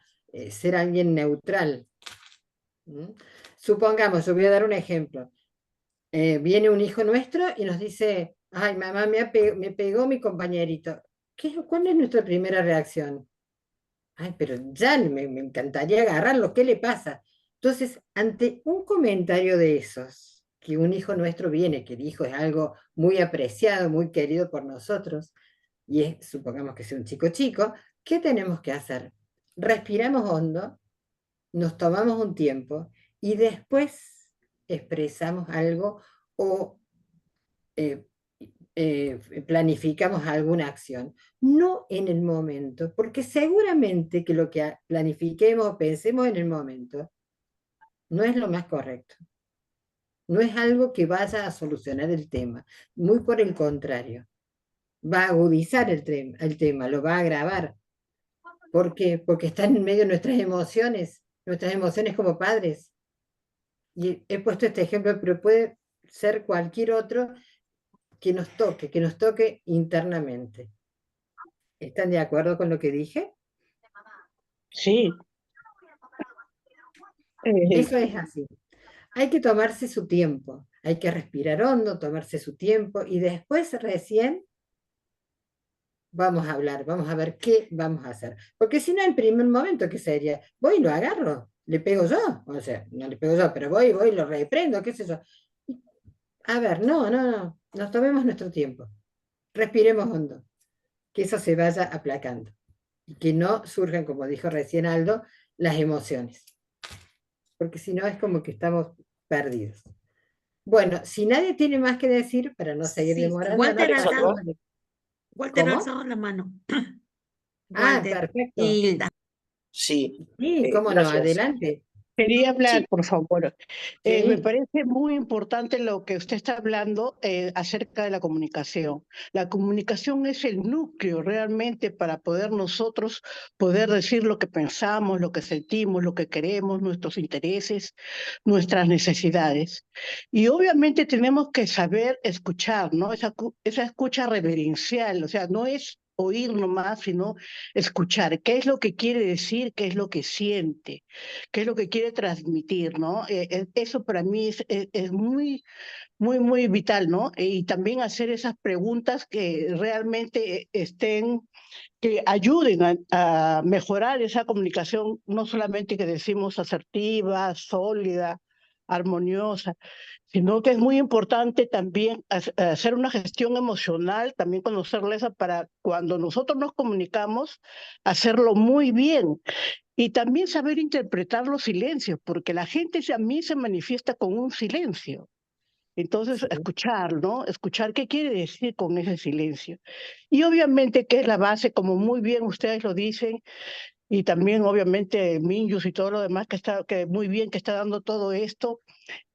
ser alguien neutral. ¿Mm? Supongamos, yo voy a dar un ejemplo. Viene un hijo nuestro y nos dice, ay, mamá, me pegó mi compañerito. ¿Cuál es nuestra primera reacción? Ay, pero ya me encantaría agarrarlo, ¿qué le pasa? Entonces, ante un comentario de esos, que un hijo nuestro viene, que el hijo es algo muy apreciado, muy querido por nosotros, y supongamos que sea un chico chico, ¿qué tenemos que hacer? Respiramos hondo, nos tomamos un tiempo y después expresamos algo o eh, planificamos alguna acción, no en el momento, porque seguramente que lo que planifiquemos o pensemos en el momento no es lo más correcto, no es algo que vaya a solucionar el tema, muy por el contrario, va a agudizar el tema, lo va a agravar. ¿Por qué? Porque están en medio de nuestras emociones como padres. Y he puesto este ejemplo, pero puede ser cualquier otro que nos toque internamente. ¿Están de acuerdo con lo que dije? Sí, Eso es así. Hay que tomarse su tiempo, hay que respirar hondo, tomarse su tiempo y después recién vamos a hablar, vamos a ver qué vamos a hacer. Porque si no, en primer momento, ¿qué sería? Voy y lo agarro, le pego yo, o sea, no le pego yo, pero voy, lo reprendo, qué sé yo. A ver, no, nos tomemos nuestro tiempo, respiremos hondo, que eso se vaya aplacando y que no surjan, como dijo recién Aldo, las emociones, porque si no es como que estamos perdidos. Bueno, si nadie tiene más que decir, para no seguir Sí, demorando, Walter pasamos alzado, a- Walter ha ¿Cómo? alzado la mano. Ah, Walter perfecto. y Hilda. Sí, Sí, cómo no, gracias. adelante. Quería hablar, Sí, por favor. Me Sí, parece muy importante lo que usted está hablando acerca de la comunicación. La comunicación es el núcleo realmente para poder nosotros poder decir lo que pensamos, lo que sentimos, lo que queremos, nuestros intereses, nuestras necesidades. Y obviamente tenemos que saber escuchar, ¿no? Esa escucha reverencial, o sea, no es oír nomás, sino escuchar qué es lo que quiere decir, qué es lo que siente, qué es lo que quiere transmitir, ¿no? Eso para mí es muy, muy, muy vital, ¿no? Y también hacer esas preguntas que realmente estén, que ayuden a mejorar esa comunicación, no solamente que decimos asertiva, sólida, armoniosa, sino que es muy importante también hacer una gestión emocional, también conocerla esa para cuando nosotros nos comunicamos, hacerlo muy bien y también saber interpretar los silencios, porque la gente a mí se manifiesta con un silencio. Entonces, sí. escuchar, ¿no? Escuchar qué quiere decir con ese silencio. Y obviamente que es la base, como muy bien ustedes lo dicen, y también obviamente Minjus y todo lo demás que muy bien que está dando todo esto,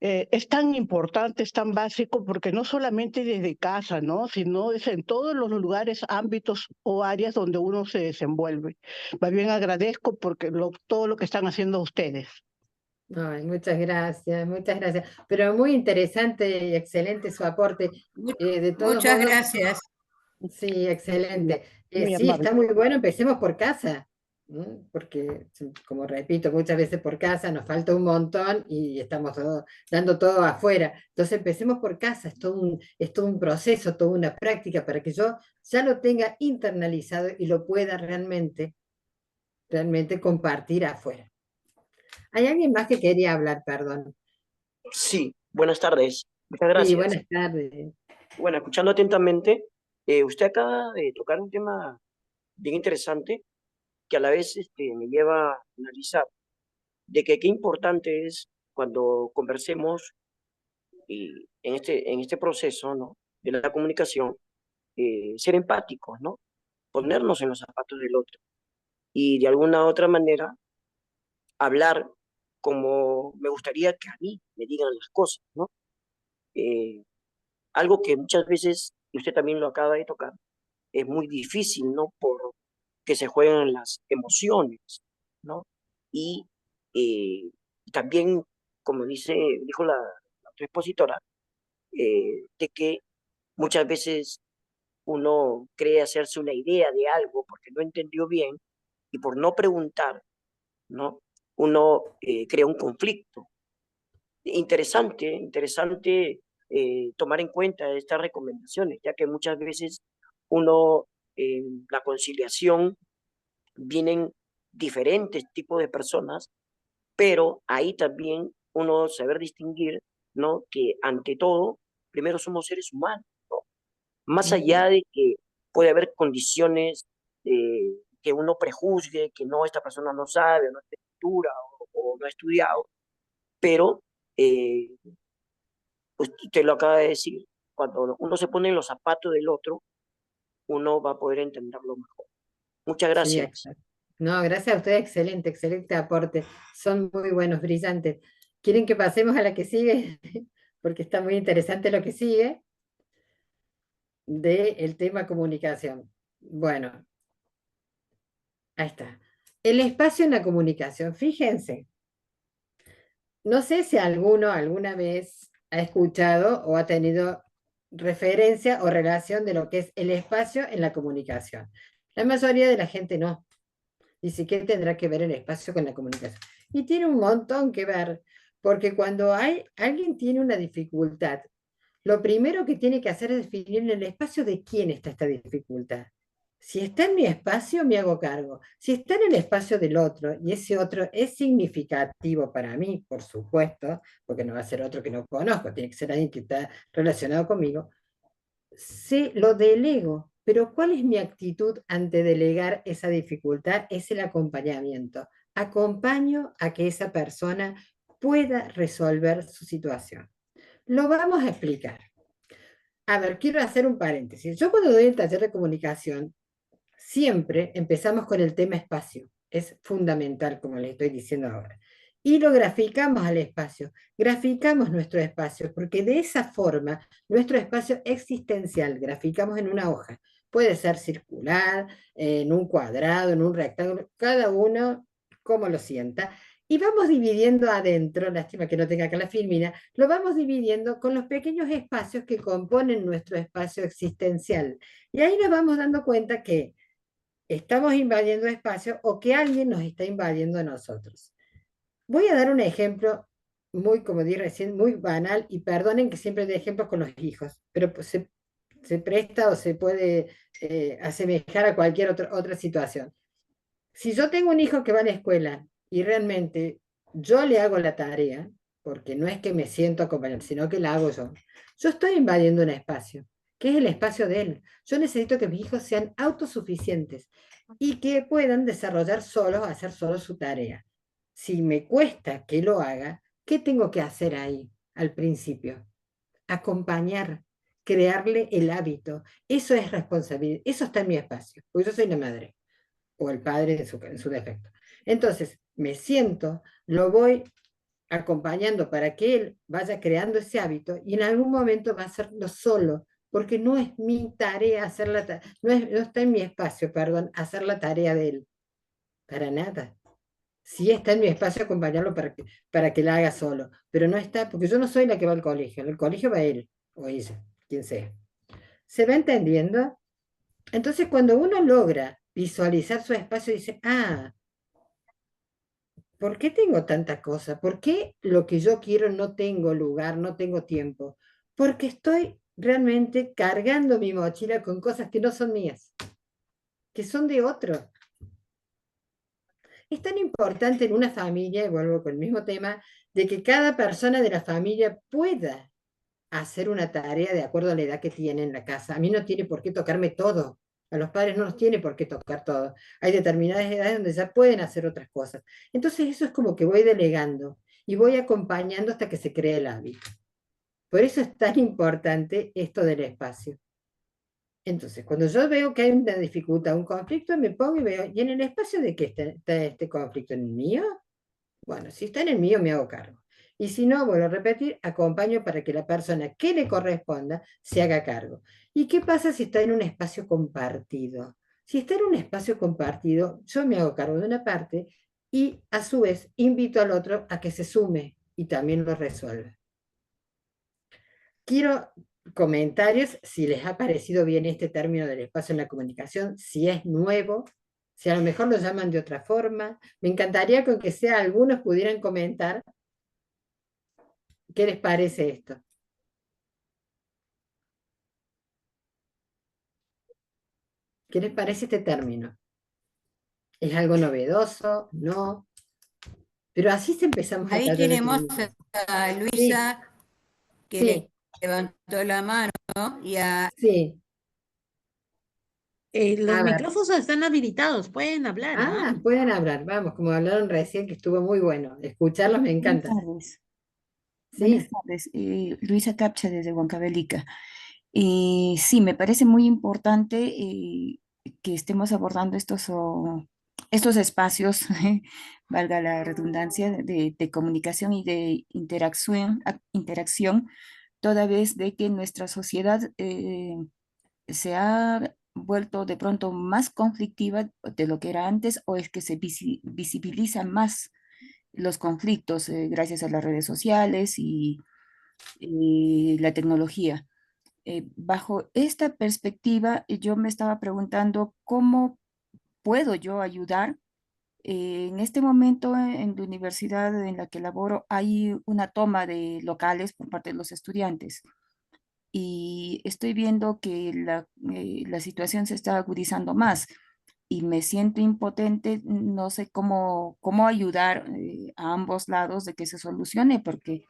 es tan importante, es tan básico, porque no solamente desde casa, ¿no? Sino es en todos los lugares, ámbitos o áreas donde uno se desenvuelve. Más bien agradezco porque todo lo que están haciendo ustedes. Ay, muchas gracias, muchas gracias. Pero muy interesante y excelente su aporte. Mu- De todos Muchas modos, gracias. sí, excelente. Muy Sí, amable. está muy bueno, empecemos por casa, porque, sí, como repito, muchas veces por casa nos falta un montón y estamos dando todo afuera. Entonces empecemos por casa, es todo un proceso, toda una práctica para que yo ya lo tenga internalizado y lo pueda realmente compartir afuera. ¿Hay alguien más que quería hablar? Perdón. sí, buenas tardes. Muchas Sí, gracias. buenas tardes. Bueno, escuchando atentamente, usted acaba de tocar un tema bien interesante que a la vez me lleva a analizar de que qué importante es cuando conversemos y en este proceso, ¿no? De la comunicación, ser empáticos, ¿no? Ponernos en los zapatos del otro y de alguna otra manera hablar como me gustaría que a mí me digan las cosas, ¿no? Eh, algo que muchas veces, y usted también lo acaba de tocar, es muy difícil, ¿no? Por que se juegan las emociones, ¿no? Y eh, también, como dijo la otra expositora, de que muchas veces uno cree hacerse una idea de algo porque no entendió bien y por no preguntar, ¿no? Uno crea un conflicto. Interesante, interesante tomar en cuenta estas recomendaciones, ya que muchas veces uno en la conciliación vienen diferentes tipos de personas, pero ahí también uno saber distinguir, ¿no? Que ante todo, primero somos seres humanos, ¿no? Más Ujú. allá de que puede haber condiciones que uno prejuzgue, que no, esta persona no sabe, o no tiene cultura, o no ha estudiado, pero eh, usted lo acaba de decir, cuando uno se pone en los zapatos del otro, uno va a poder entenderlo mejor. Muchas Sí, gracias. exacto. No, gracias a ustedes, excelente, excelente aporte. Son muy buenos, brillantes. ¿Quieren que pasemos a la que sigue? Porque está muy interesante lo que sigue del tema comunicación. Bueno, ahí está. El espacio en la comunicación. Fíjense, no sé si alguno alguna vez ha escuchado o ha tenido referencia o relación de lo que es el espacio en la comunicación. La mayoría de la gente no. Dice, ¿qué tendrá que ver el espacio con la comunicación? Y tiene un montón que ver, porque cuando alguien tiene una dificultad, lo primero que tiene que hacer es definir en el espacio de quién está esta dificultad. Si está en mi espacio, me hago cargo. Si está en el espacio del otro y ese otro es significativo para mí, por supuesto, porque no va a ser otro que no conozco, tiene que ser alguien que está relacionado conmigo, lo delego, pero ¿cuál es mi actitud ante delegar esa dificultad? Es el acompañamiento. Acompaño a que esa persona pueda resolver su situación. Lo vamos a explicar. A ver, quiero hacer un paréntesis. Yo cuando doy el taller de comunicación, siempre empezamos con el tema espacio. Es fundamental, como les estoy diciendo ahora. Y lo graficamos al espacio. Graficamos nuestro espacio, porque de esa forma, nuestro espacio existencial, graficamos en una hoja. Puede ser circular, en un cuadrado, en un rectángulo, cada uno como lo sienta. Y vamos dividiendo adentro, lástima que no tenga acá la filmina, lo vamos dividiendo con los pequeños espacios que componen nuestro espacio existencial. Y ahí nos vamos dando cuenta que estamos invadiendo espacio o que alguien nos está invadiendo a nosotros. Voy a dar un ejemplo muy, como dije recién, muy banal, y perdonen que siempre dé ejemplos con los hijos, pero pues se presta o se puede asemejar a cualquier otra situación. Si yo tengo un hijo que va a la escuela y realmente yo le hago la tarea, porque no es que me siento a acompañar, sino que la hago yo estoy invadiendo un espacio, que es el espacio de él. Yo necesito que mis hijos sean autosuficientes y que puedan desarrollar solos, hacer solo su tarea. Si me cuesta que lo haga, ¿qué tengo que hacer ahí al principio? Acompañar, crearle el hábito. Eso es responsabilidad, eso está en mi espacio, porque yo soy la madre o el padre en su defecto. Entonces, me siento, lo voy acompañando para que él vaya creando ese hábito y en algún momento va a hacerlo solo, porque no es mi tarea hacer no está en mi espacio, perdón, hacer la tarea de él, para nada. Sí está en mi espacio acompañarlo para que la haga solo, pero no está, porque yo no soy la que va al colegio, en el colegio va él o ella, quien sea. ¿Se va entendiendo? Entonces, cuando uno logra visualizar su espacio, dice, ah, ¿por qué tengo tanta cosa? ¿Por qué lo que yo quiero no tengo lugar, no tengo tiempo? Porque estoy realmente cargando mi mochila con cosas que no son mías, que son de otro. Es tan importante en una familia, y vuelvo con el mismo tema, de que cada persona de la familia pueda hacer una tarea de acuerdo a la edad que tiene en la casa. A mí no tiene por qué tocarme todo. A los padres no nos tiene por qué tocar todo. Hay determinadas edades donde ya pueden hacer otras cosas. Entonces eso es como que voy delegando y voy acompañando hasta que se cree el hábito. Por eso es tan importante esto del espacio. Entonces, cuando yo veo que hay una dificultad, un conflicto, me pongo y veo, ¿y en el espacio de qué está este conflicto? ¿En el mío? Bueno, si está en el mío, me hago cargo. Y si no, vuelvo a repetir, acompaño para que la persona que le corresponda se haga cargo. ¿Y qué pasa si está en un espacio compartido? Si está en un espacio compartido, yo me hago cargo de una parte y a su vez invito al otro a que se sume y también lo resuelva. Quiero comentarios si les ha parecido bien este término del espacio en la comunicación, si es nuevo, si a lo mejor lo llaman de otra forma. Me encantaría que aunque sea algunos pudieran comentar qué les parece esto. ¿Qué les parece este término? ¿Es algo novedoso? ¿No? Pero así se empezamos a Ahí taller de tenemos comunicación. a Sí, Luisa que sí, levantó la mano y a sí. Los A ver. micrófonos están habilitados, pueden hablar, ¿ah? Ah, pueden hablar, vamos, como hablaron recién, que estuvo muy bueno. Escucharlos me Buenas encanta. tardes. Buenas Sí, tardes. Luisa Capcha desde Huancavelica. Sí, me parece muy importante que estemos abordando estos espacios, valga la redundancia, de comunicación y de interacción, toda vez de que nuestra sociedad se ha vuelto de pronto más conflictiva de lo que era antes, o es que se visibiliza más los conflictos gracias a las redes sociales y la tecnología. Bajo esta perspectiva, yo me estaba preguntando cómo puedo yo ayudar. En este momento, en la universidad en la que laboro, hay una toma de locales por parte de los estudiantes y estoy viendo que la situación se está agudizando más y me siento impotente, no sé cómo ayudar a ambos lados de que se solucione, porque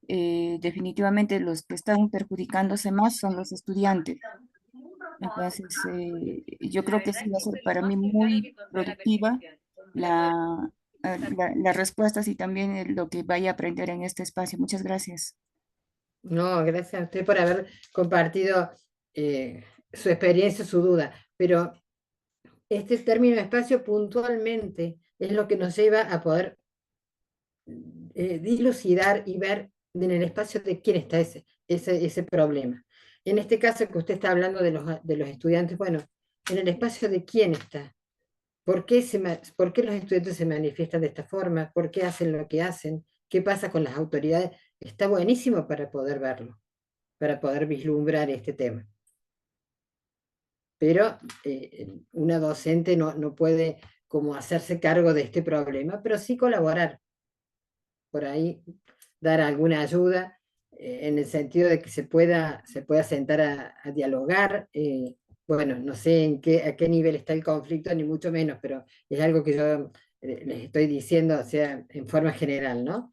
definitivamente los que están perjudicándose más son los estudiantes. Entonces, yo creo que sí va a ser para mí muy productiva la, las respuestas y también lo que vaya a aprender en este espacio. Muchas gracias. No, gracias a usted por haber compartido su experiencia, su duda, pero este término espacio puntualmente es lo que nos lleva a poder dilucidar y ver en el espacio de quién está ese problema. En este caso que usted está hablando de los estudiantes, bueno, en el espacio de quién está. ¿Por qué los estudiantes se manifiestan de esta forma? ¿Por qué hacen lo que hacen? ¿Qué pasa con las autoridades? Está buenísimo para poder verlo, para poder vislumbrar este tema. Pero una docente no puede como hacerse cargo de este problema, pero sí colaborar. Por ahí dar alguna ayuda en el sentido de que se pueda sentar a dialogar. Bueno, no sé a qué nivel está el conflicto, ni mucho menos, pero es algo que yo les estoy diciendo, o sea, en forma general, ¿no?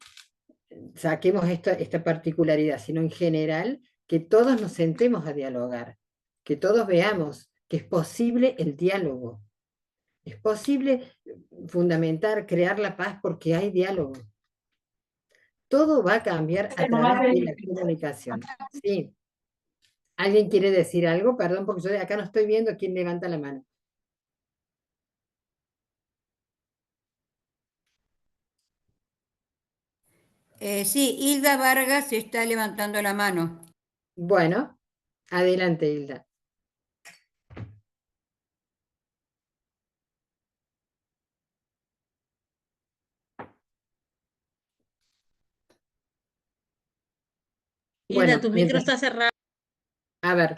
Saquemos esta particularidad, sino en general, que todos nos sentemos a dialogar, que todos veamos que es posible el diálogo, es posible fundamentar, crear la paz porque hay diálogo. Todo va a cambiar a través de la comunicación. Sí. ¿Alguien quiere decir algo? Perdón, porque yo de acá no estoy viendo quién levanta la mano. Sí, Hilda Vargas está levantando la mano. Bueno, adelante, Hilda. Hilda, Bueno, tu micro mientras, está cerrado. a ver,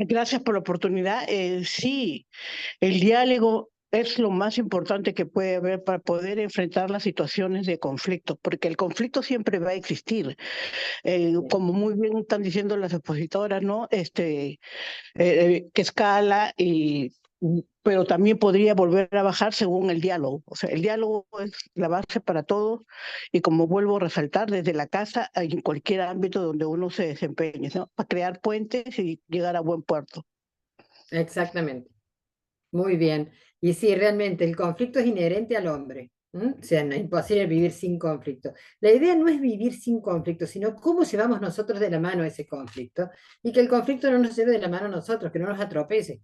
Gracias por la oportunidad. Sí, el diálogo es lo más importante que puede haber para poder enfrentar las situaciones de conflicto, porque el conflicto siempre va a existir. Como muy bien están diciendo las expositoras, ¿no? Que escala pero también podría volver a bajar según el diálogo. O sea, el diálogo es la base para todo y como vuelvo a resaltar, desde la casa en cualquier ámbito donde uno se desempeñe, ¿no? Para crear puentes y llegar a buen puerto. exactamente. Muy bien. Y sí, realmente el conflicto es inherente al hombre. O sea, no es imposible vivir sin conflicto. La idea no es vivir sin conflicto, sino cómo llevamos nosotros de la mano ese conflicto y que el conflicto no nos lleve de la mano a nosotros, que no nos atropelle.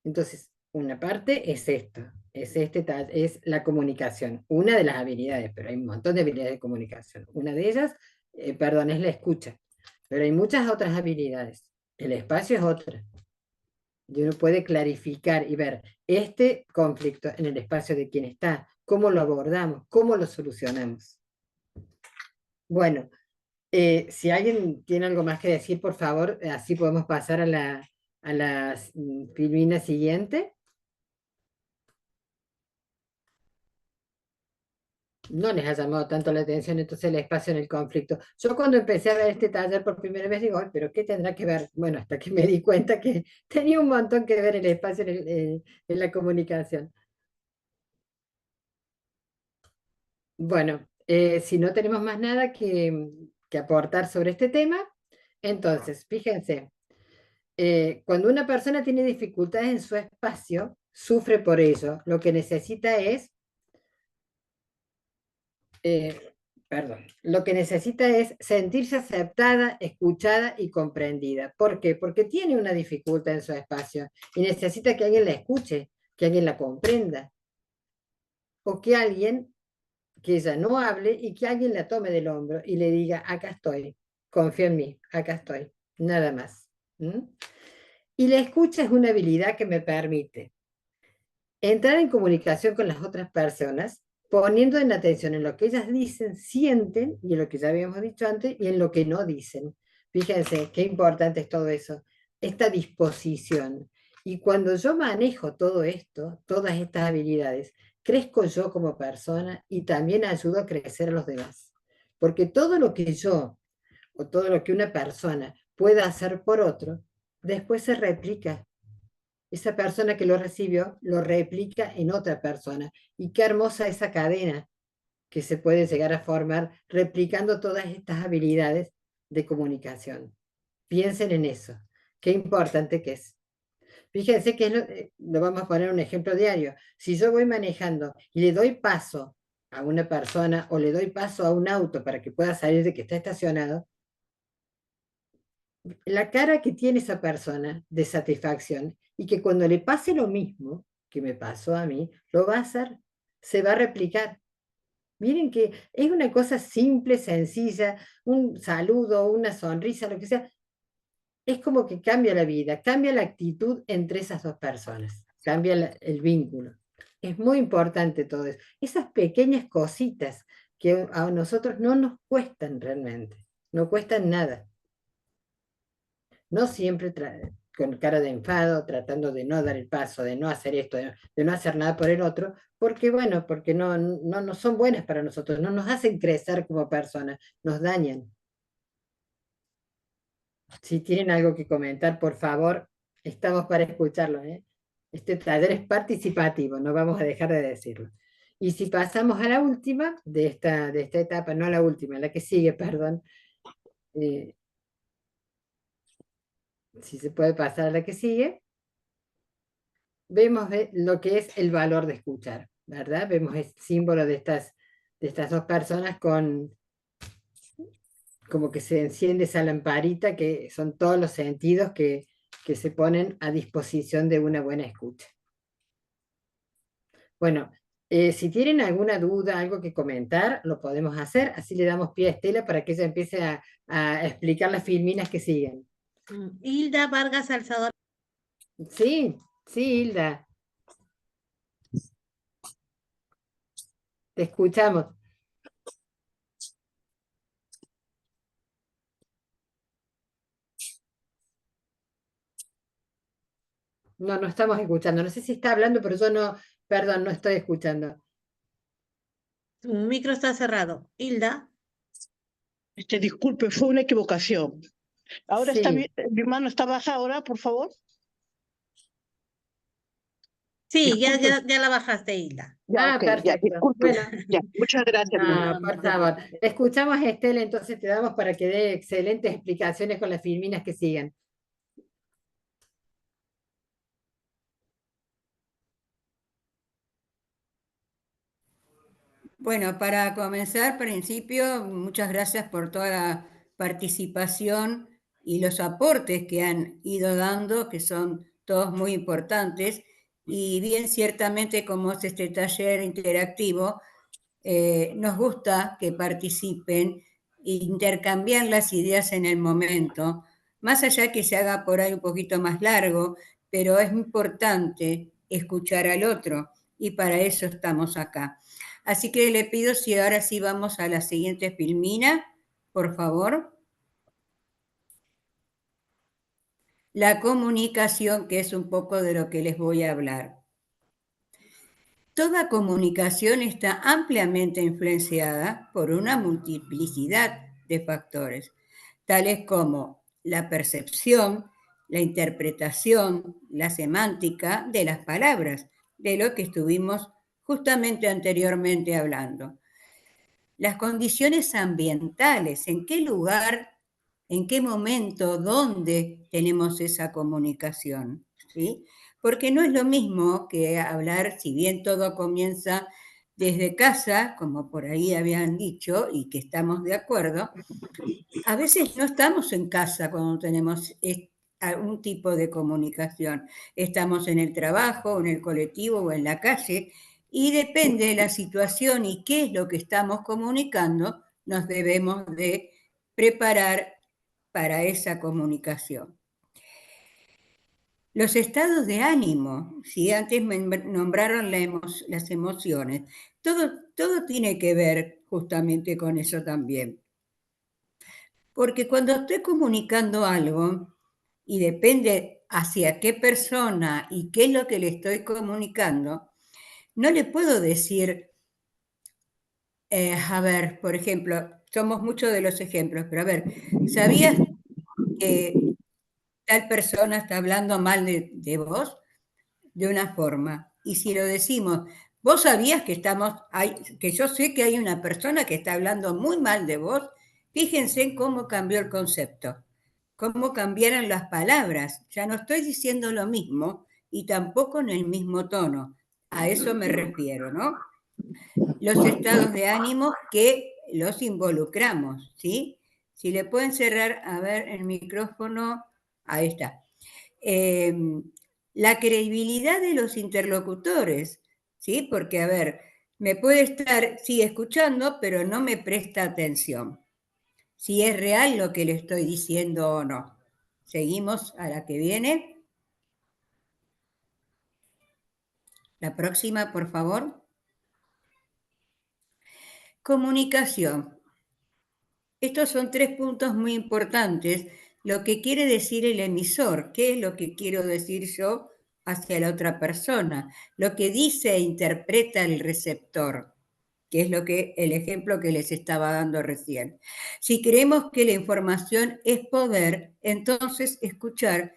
Entonces, una parte es esto, es la comunicación, una de las habilidades, pero hay un montón de habilidades de comunicación. Una de ellas, perdón, es la escucha, pero hay muchas otras habilidades. El espacio es otra. Y uno puede clarificar y ver este conflicto en el espacio de quien está, cómo lo abordamos, cómo lo solucionamos. Bueno, si alguien tiene algo más que decir, por favor, así podemos pasar a la filmina siguiente. No les ha llamado tanto la atención entonces el espacio en el conflicto. Yo cuando empecé a ver este taller por primera vez digo, "Ay, pero ¿qué tendrá que ver?" Bueno, hasta que me di cuenta que tenía un montón que ver el espacio en la comunicación. Bueno, si no tenemos más nada que aportar sobre este tema, entonces, fíjense, cuando una persona tiene dificultades en su espacio, sufre por ello. Lo que necesita es lo que necesita es sentirse aceptada, escuchada y comprendida. ¿Por qué? Porque tiene una dificultad en su espacio y necesita que alguien la escuche, que alguien la comprenda, o que alguien, que ella no hable y que alguien la tome del hombro y le diga, acá estoy, confía en mí, acá estoy, nada más. Y la escucha es una habilidad que me permite entrar en comunicación con las otras personas, poniendo en atención en lo que ellas dicen, sienten, y en lo que ya habíamos dicho antes, y en lo que no dicen. Fíjense qué importante es todo eso, esta disposición. Y cuando yo manejo todo esto, todas estas habilidades, crezco yo como persona y también ayudo a crecer a los demás. Porque todo lo que yo, o todo lo que una persona pueda hacer por otro, después se replica. Esa persona que lo recibió lo replica en otra persona. Y qué hermosa esa cadena que se puede llegar a formar replicando todas estas habilidades de comunicación. Piensen en eso. Qué importante que es. Fíjense que lo vamos a poner un ejemplo diario. Si yo voy manejando y le doy paso a una persona o le doy paso a un auto para que pueda salir de que está estacionado, la cara que tiene esa persona de satisfacción y que cuando le pase lo mismo que me pasó a mí, lo va a hacer, se va a replicar. Miren que es una cosa simple, sencilla, un saludo, una sonrisa, lo que sea, es como que cambia la vida, cambia la actitud entre esas dos personas, cambia el vínculo. Es muy importante todo eso. Esas pequeñas cositas que a nosotros no nos cuestan realmente, no cuestan nada. No siempre con cara de enfado, tratando de no dar el paso, de no hacer esto, de no hacer nada por el otro, porque bueno, porque no son buenas para nosotros, no nos hacen crecer como personas, nos dañan. Si tienen algo que comentar, por favor, estamos para escucharlo, ¿eh? Este taller es participativo, no vamos a dejar de decirlo. Y si pasamos a la última de esta etapa, no a la última, la que sigue, perdón, si se puede pasar a la que sigue, vemos lo que es el valor de escuchar, ¿verdad? Vemos el símbolo de estas dos personas con como que se enciende esa lamparita, que son todos los sentidos que se ponen a disposición de una buena escucha. Bueno, si tienen alguna duda, algo que comentar, lo podemos hacer, así le damos pie a Estela para que ella empiece a explicar las filminas que siguen. Hilda Vargas Alzador. Sí, Hilda. Te escuchamos. No estamos escuchando. No sé si está hablando, pero yo no, perdón, no estoy escuchando. Tu micro está cerrado. Hilda. Disculpe, fue una equivocación. Ahora Sí. está bien, mi mano está baja ahora, por favor. Sí, Disculpe. ya la bajaste, Hilda. Ya, ok, perfecto. ya, disculpe. Bueno. Ya, muchas gracias. Por favor. Escuchamos a Estela, entonces te damos para que dé excelentes explicaciones con las filminas que siguen. Bueno, para comenzar, principio, muchas gracias por toda la participación y los aportes que han ido dando, que son todos muy importantes. Y bien, ciertamente, como es este taller interactivo, nos gusta que participen e intercambiar las ideas en el momento, más allá que se haga por ahí un poquito más largo, pero es importante escuchar al otro y para eso estamos acá. Así que le pido si ahora sí vamos a la siguiente filmina, por favor. La comunicación, que es un poco de lo que les voy a hablar. Toda comunicación está ampliamente influenciada por una multiplicidad de factores, tales como la percepción, la interpretación, la semántica de las palabras, de lo que estuvimos justamente anteriormente hablando. Las condiciones ambientales, en qué lugar, en qué momento, dónde tenemos esa comunicación, ¿sí? Porque no es lo mismo que hablar, si bien todo comienza desde casa, como por ahí habían dicho, y que estamos de acuerdo, a veces no estamos en casa cuando tenemos algún tipo de comunicación. Estamos en el trabajo, en el colectivo o en la calle, y depende de la situación y qué es lo que estamos comunicando, nos debemos de preparar para esa comunicación. Los estados de ánimo, si antes me nombraron las emociones, todo tiene que ver justamente con eso también. Porque cuando estoy comunicando algo, y depende hacia qué persona y qué es lo que le estoy comunicando, no le puedo decir, a ver, por ejemplo, somos muchos de los ejemplos, pero a ver, ¿sabías que tal persona está hablando mal de vos? De una forma. Y si lo decimos, vos sabías que que yo sé que hay una persona que está hablando muy mal de vos, fíjense cómo cambió el concepto, cómo cambiaron las palabras. Ya no estoy diciendo lo mismo y tampoco en el mismo tono. A eso me refiero, ¿no? Los estados de ánimo que los involucramos, ¿sí? Si le pueden cerrar, a ver, el micrófono, ahí está. La credibilidad de los interlocutores, ¿sí? Porque, a ver, me puede estar, sí, escuchando, pero no me presta atención. Si es real lo que le estoy diciendo o no. Seguimos a la que viene. La próxima, por favor. Comunicación. Estos son 3 puntos muy importantes. Lo que quiere decir el emisor, qué es lo que quiero decir yo hacia la otra persona, lo que dice e interpreta el receptor, que es el ejemplo que les estaba dando recién. Si creemos que la información es poder, entonces escuchar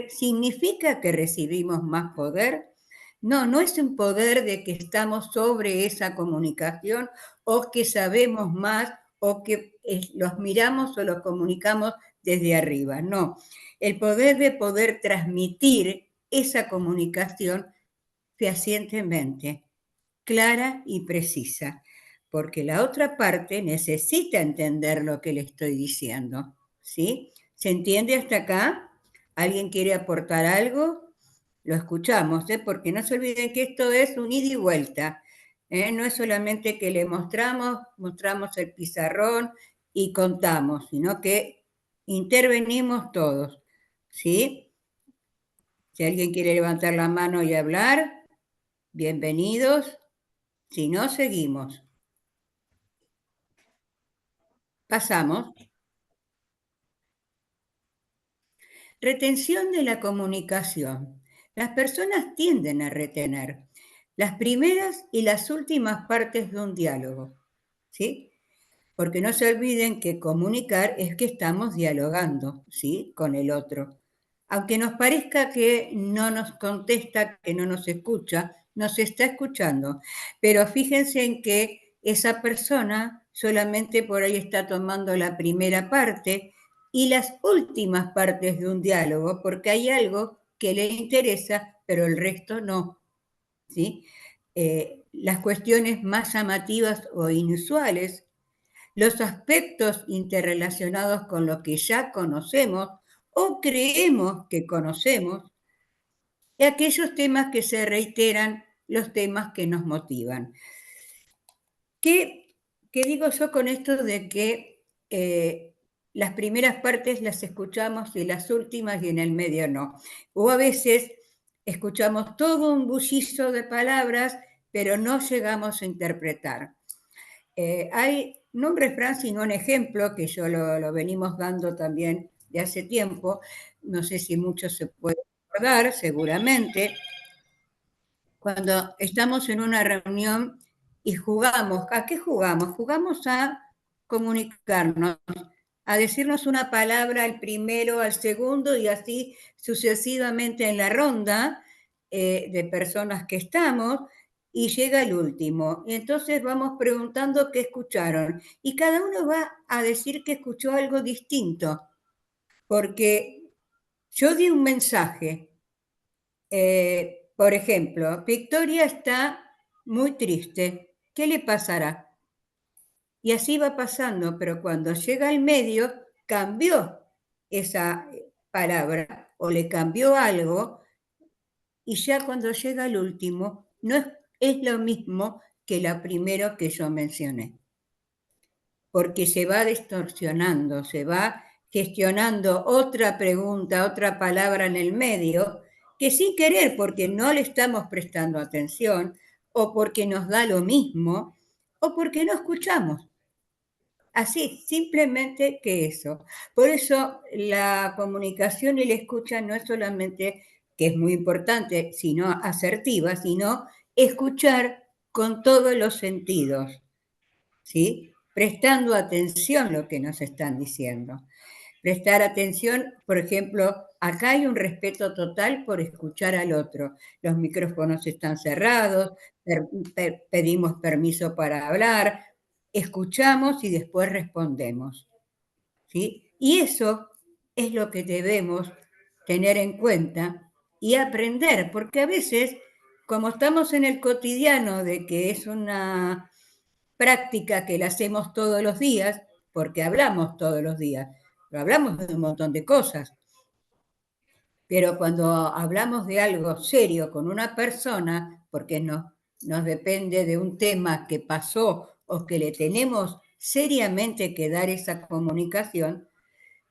¿significa que recibimos más poder? No, no es un poder de que estamos sobre esa comunicación o que sabemos más o que los miramos o los comunicamos desde arriba. No, el poder de poder transmitir esa comunicación fehacientemente, clara y precisa, porque la otra parte necesita entender lo que le estoy diciendo, ¿sí? ¿Se entiende hasta acá? ¿Alguien quiere aportar algo? Lo escuchamos, porque no se olviden que esto es un ida y vuelta. No es solamente que le mostramos el pizarrón y contamos, sino que intervenimos todos, ¿sí? Si alguien quiere levantar la mano y hablar, bienvenidos. Si no, seguimos. Pasamos. Retención de la comunicación. Las personas tienden a retener las primeras y las últimas partes de un diálogo, ¿sí? Porque no se olviden que comunicar es que estamos dialogando, ¿sí? Con el otro. Aunque nos parezca que no nos contesta, que no nos escucha, nos está escuchando. Pero fíjense en que esa persona solamente por ahí está tomando la primera parte y las últimas partes de un diálogo, porque hay algo que le interesa, pero el resto no, ¿sí? Las cuestiones más llamativas o inusuales, los aspectos interrelacionados con lo que ya conocemos o creemos que conocemos, y aquellos temas que se reiteran, los temas que nos motivan. ¿Qué digo yo con esto de que las primeras partes las escuchamos y las últimas y en el medio no? O a veces escuchamos todo un bullicio de palabras, pero no llegamos a interpretar. Hay no un refrán, sino un ejemplo que yo lo venimos dando también de hace tiempo, no sé si muchos se pueden acordar, seguramente, cuando estamos en una reunión y jugamos, ¿a qué jugamos? Jugamos a comunicarnos, a decirnos una palabra al primero, al segundo y así sucesivamente en la ronda de personas que estamos, y llega el último. Y entonces vamos preguntando qué escucharon. Y cada uno va a decir que escuchó algo distinto, porque yo di un mensaje. Por ejemplo, Victoria está muy triste. ¿Qué le pasará? Y así va pasando, pero cuando llega al medio, cambió esa palabra o le cambió algo, y ya cuando llega al último, no es lo mismo que la primero que yo mencioné, porque se va distorsionando, se va gestionando otra pregunta, otra palabra en el medio, que sin querer, porque no le estamos prestando atención, o porque nos da lo mismo, o porque no escuchamos. Así, simplemente que eso. Por eso la comunicación y la escucha no es solamente, que es muy importante, sino asertiva, sino escuchar con todos los sentidos, ¿sí? Prestando atención a lo que nos están diciendo. Prestar atención, por ejemplo, acá hay un respeto total por escuchar al otro. Los micrófonos están cerrados, pedimos permiso para hablar, escuchamos y después respondemos, ¿sí? Y eso es lo que debemos tener en cuenta y aprender, porque a veces, como estamos en el cotidiano de que es una práctica que la hacemos todos los días, porque hablamos todos los días, pero hablamos de un montón de cosas. Pero cuando hablamos de algo serio con una persona, porque nos depende de un tema que pasó o que le tenemos seriamente que dar esa comunicación,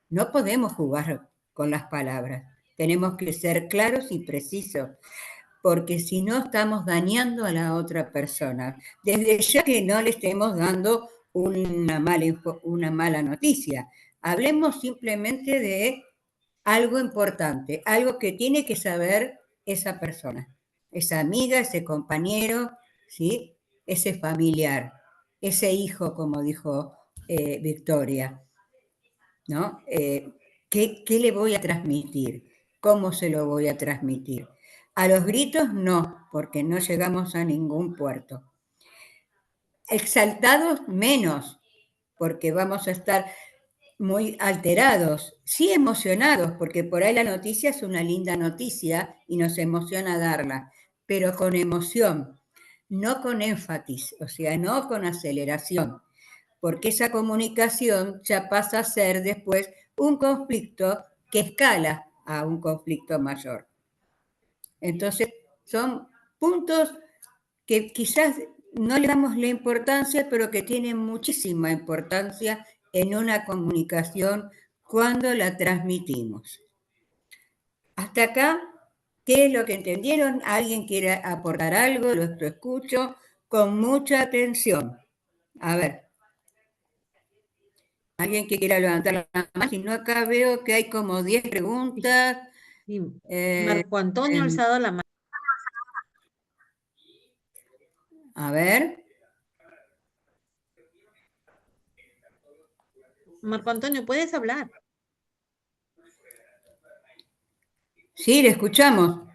no podemos jugar con las palabras. Tenemos que ser claros y precisos, porque si no estamos dañando a la otra persona. Desde ya que no le estemos dando una mala noticia. Hablemos simplemente de algo importante, algo que tiene que saber esa persona, esa amiga, ese compañero, ¿sí? Ese familiar, ese hijo, como dijo Victoria, ¿no? ¿Qué le voy a transmitir? ¿Cómo se lo voy a transmitir? A los gritos no, porque no llegamos a ningún puerto. Exaltados menos, porque vamos a estar muy alterados, sí emocionados, porque por ahí la noticia es una linda noticia y nos emociona darla, pero con emoción, no con énfasis, o sea, no con aceleración, porque esa comunicación ya pasa a ser después un conflicto que escala a un conflicto mayor. Entonces, son puntos que quizás no le damos la importancia, pero que tienen muchísima importancia en una comunicación cuando la transmitimos. Hasta acá, ¿qué es lo que entendieron? ¿Alguien quiere aportar algo? Lo escucho con mucha atención. A ver. ¿Alguien que quiera levantar la mano? Si no, acá veo que hay como 10 preguntas. Sí. Marco Antonio ha alzado la mano. A ver. Marco Antonio, ¿puedes hablar? Sí, le escuchamos.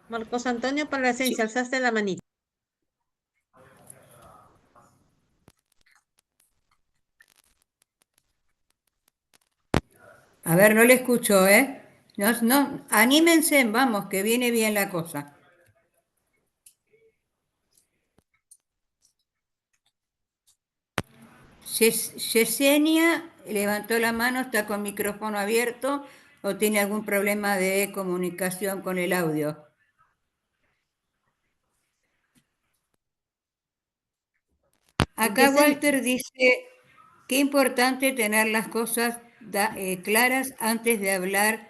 Marcos Antonio Plasencia, alzaste la manita. A ver, no le escucho, ¿eh? No, anímense, vamos, que viene bien la cosa. Yesenia levantó la mano, está con micrófono abierto o tiene algún problema de comunicación con el audio. Acá Walter dice, qué importante tener las cosas claras antes de hablar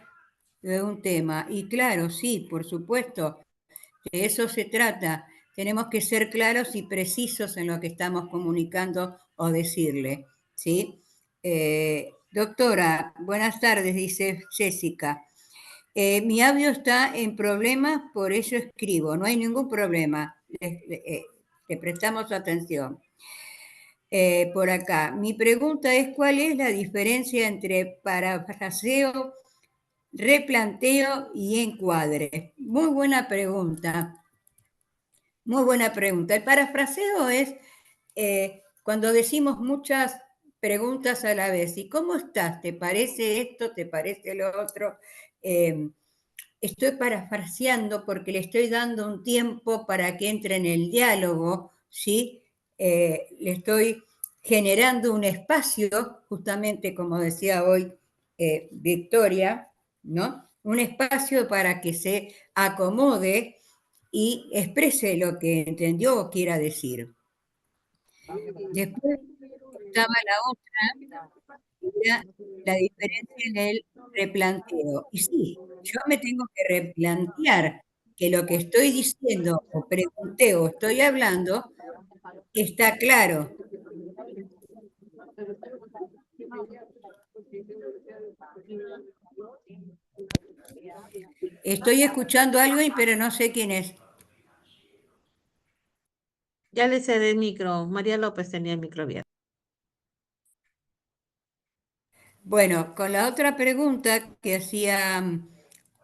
de un tema. Y claro, sí, por supuesto, de eso se trata. Tenemos que ser claros y precisos en lo que estamos comunicando o decirle, ¿sí? Doctora, buenas tardes, dice Jessica. Mi audio está en problemas, por ello escribo. No hay ningún problema. Le prestamos atención. Por acá. Mi pregunta es, ¿cuál es la diferencia entre parafraseo, replanteo y encuadre? Muy buena pregunta. Muy buena pregunta. El parafraseo es cuando decimos muchas preguntas a la vez. ¿Y cómo estás? ¿Te parece esto? ¿Te parece lo otro? Estoy parafraseando porque le estoy dando un tiempo para que entre en el diálogo, ¿sí? Le estoy generando un espacio, justamente como decía hoy Victoria, ¿no? Un espacio para que se acomode y exprese lo que entendió o quiera decir. Después estaba la otra, era la diferencia en el replanteo. Y sí, yo me tengo que replantear que lo que estoy diciendo o pregunté o estoy hablando está claro. Estoy escuchando algo, pero no sé quién es. Ya le cedí el micro. María López tenía el micro abierto. Bueno, con la otra pregunta que hacía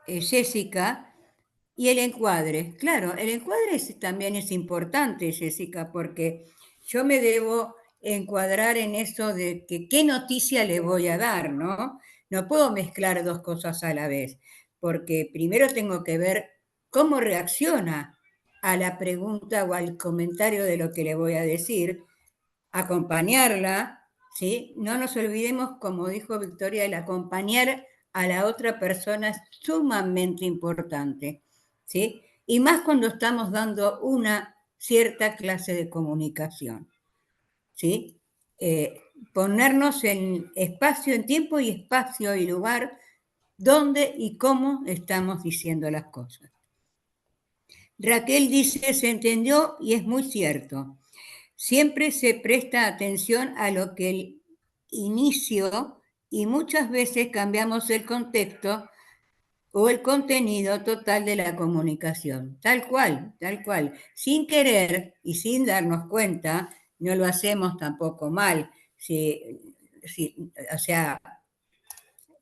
Jessica, y el encuadre. Claro, el encuadre también es importante, Jessica, porque yo me debo encuadrar en eso de que qué noticia le voy a dar, ¿no? No puedo mezclar dos cosas a la vez, porque primero tengo que ver cómo reacciona a la pregunta o al comentario de lo que le voy a decir, acompañarla, ¿sí? No nos olvidemos, como dijo Victoria, el acompañar a la otra persona es sumamente importante, ¿sí? Y más cuando estamos dando una cierta clase de comunicación, ¿sí? Ponernos en espacio, en tiempo y espacio y lugar dónde y cómo estamos diciendo las cosas. Raquel dice, se entendió y es muy cierto. Siempre se presta atención a lo que el inicio y muchas veces cambiamos el contexto o el contenido total de la comunicación. Tal cual, sin querer y sin darnos cuenta, no lo hacemos tampoco mal, o sea,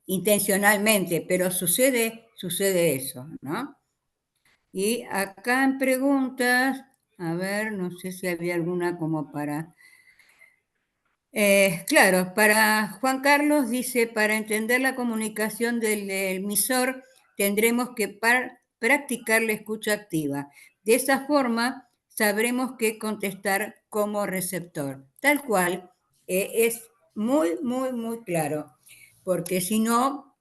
intencionalmente, pero sucede eso, ¿no? Y acá en preguntas, a ver, no sé si había alguna como para... claro, para Juan Carlos dice, para entender la comunicación del emisor tendremos que practicar la escucha activa. De esa forma sabremos qué contestar como receptor. Tal cual, es muy, muy, muy claro, porque si no,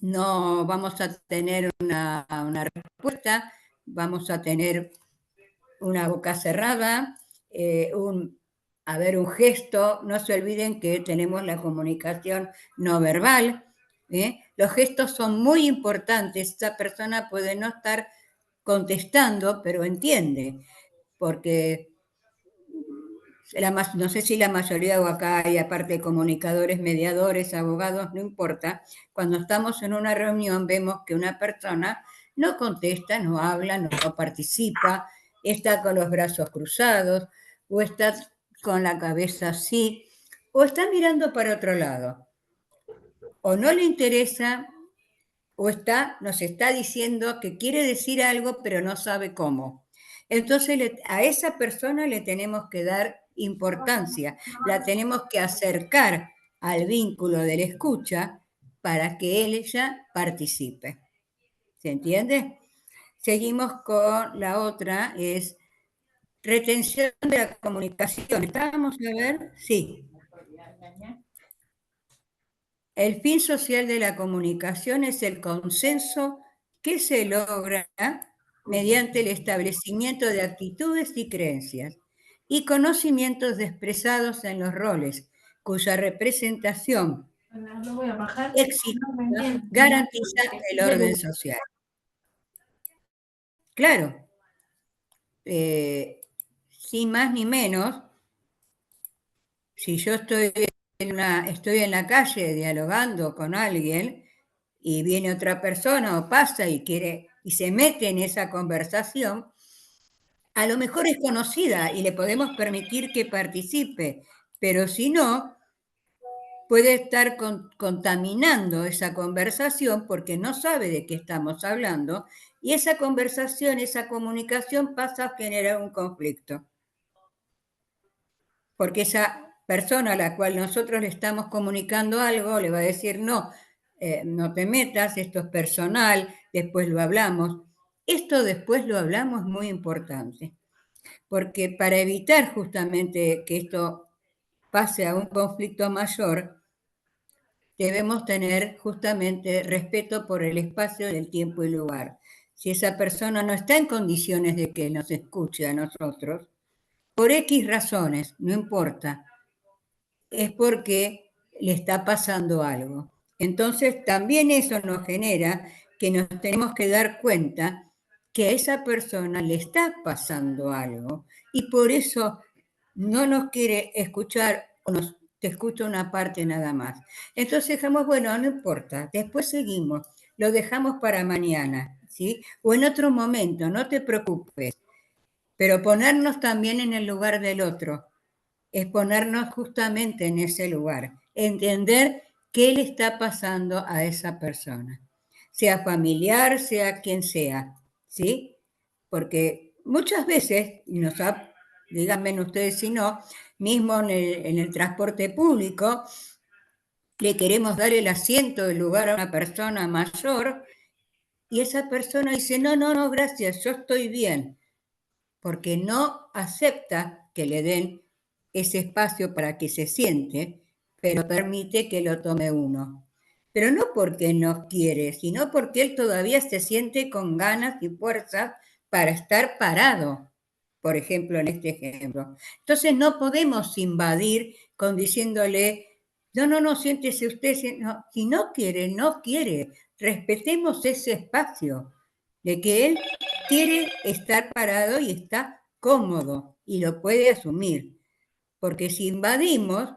no vamos a tener una respuesta, vamos a tener una boca cerrada, un gesto. No se olviden que tenemos la comunicación no verbal. Los gestos son muy importantes. Esta persona puede no estar contestando, pero entiende, porque no sé si la mayoría o acá hay aparte comunicadores, mediadores, abogados, no importa. Cuando estamos en una reunión vemos que una persona no contesta, no habla, no participa, está con los brazos cruzados, o está con la cabeza así, o está mirando para otro lado, o no le interesa, o nos está diciendo que quiere decir algo, pero no sabe cómo. Entonces a esa persona le tenemos que dar importancia, la tenemos que acercar al vínculo de la escucha para que ella participe. ¿Se entiende? Seguimos con la otra, es retención de la comunicación. ¿Estábamos a ver? Sí. El fin social de la comunicación es el consenso que se logra mediante el establecimiento de actitudes y creencias y conocimientos expresados en los roles, cuya representación exitosa garantiza el orden social. Claro, sin más ni menos, si yo estoy en la calle dialogando con alguien y viene otra persona o pasa y se mete en esa conversación, a lo mejor es conocida y le podemos permitir que participe, pero si no, puede estar contaminando esa conversación porque no sabe de qué estamos hablando y esa conversación, esa comunicación pasa a generar un conflicto. Porque esa persona a la cual nosotros le estamos comunicando algo le va a decir, no, no te metas, esto es personal, después lo hablamos. Esto después lo hablamos es muy importante, porque para evitar justamente que esto pase a un conflicto mayor, debemos tener justamente respeto por el espacio, el tiempo y el lugar. Si esa persona no está en condiciones de que nos escuche a nosotros, por X razones, no importa, es porque le está pasando algo. Entonces, también eso nos genera que nos tenemos que dar cuenta que a esa persona le está pasando algo y por eso no nos quiere escuchar o te escucha una parte nada más. Entonces dejamos, bueno, no importa, después seguimos, lo dejamos para mañana, ¿sí? O en otro momento, no te preocupes, pero ponernos también en el lugar del otro es ponernos justamente en ese lugar, entender qué le está pasando a esa persona, sea familiar, sea quien sea, ¿sí? Porque muchas veces, díganme ustedes si no, mismo en el transporte público, le queremos dar el asiento, el lugar a una persona mayor y esa persona dice, no, no, no, gracias, yo estoy bien, porque no acepta que le den ese espacio para que se siente, pero permite que lo tome uno. Pero no porque no quiere, sino porque él todavía se siente con ganas y fuerza para estar parado, por ejemplo, en este ejemplo. Entonces no podemos invadir con diciéndole, no, no, no, siéntese usted, no, si no quiere, no quiere, respetemos ese espacio de que él quiere estar parado y está cómodo y lo puede asumir, porque si invadimos,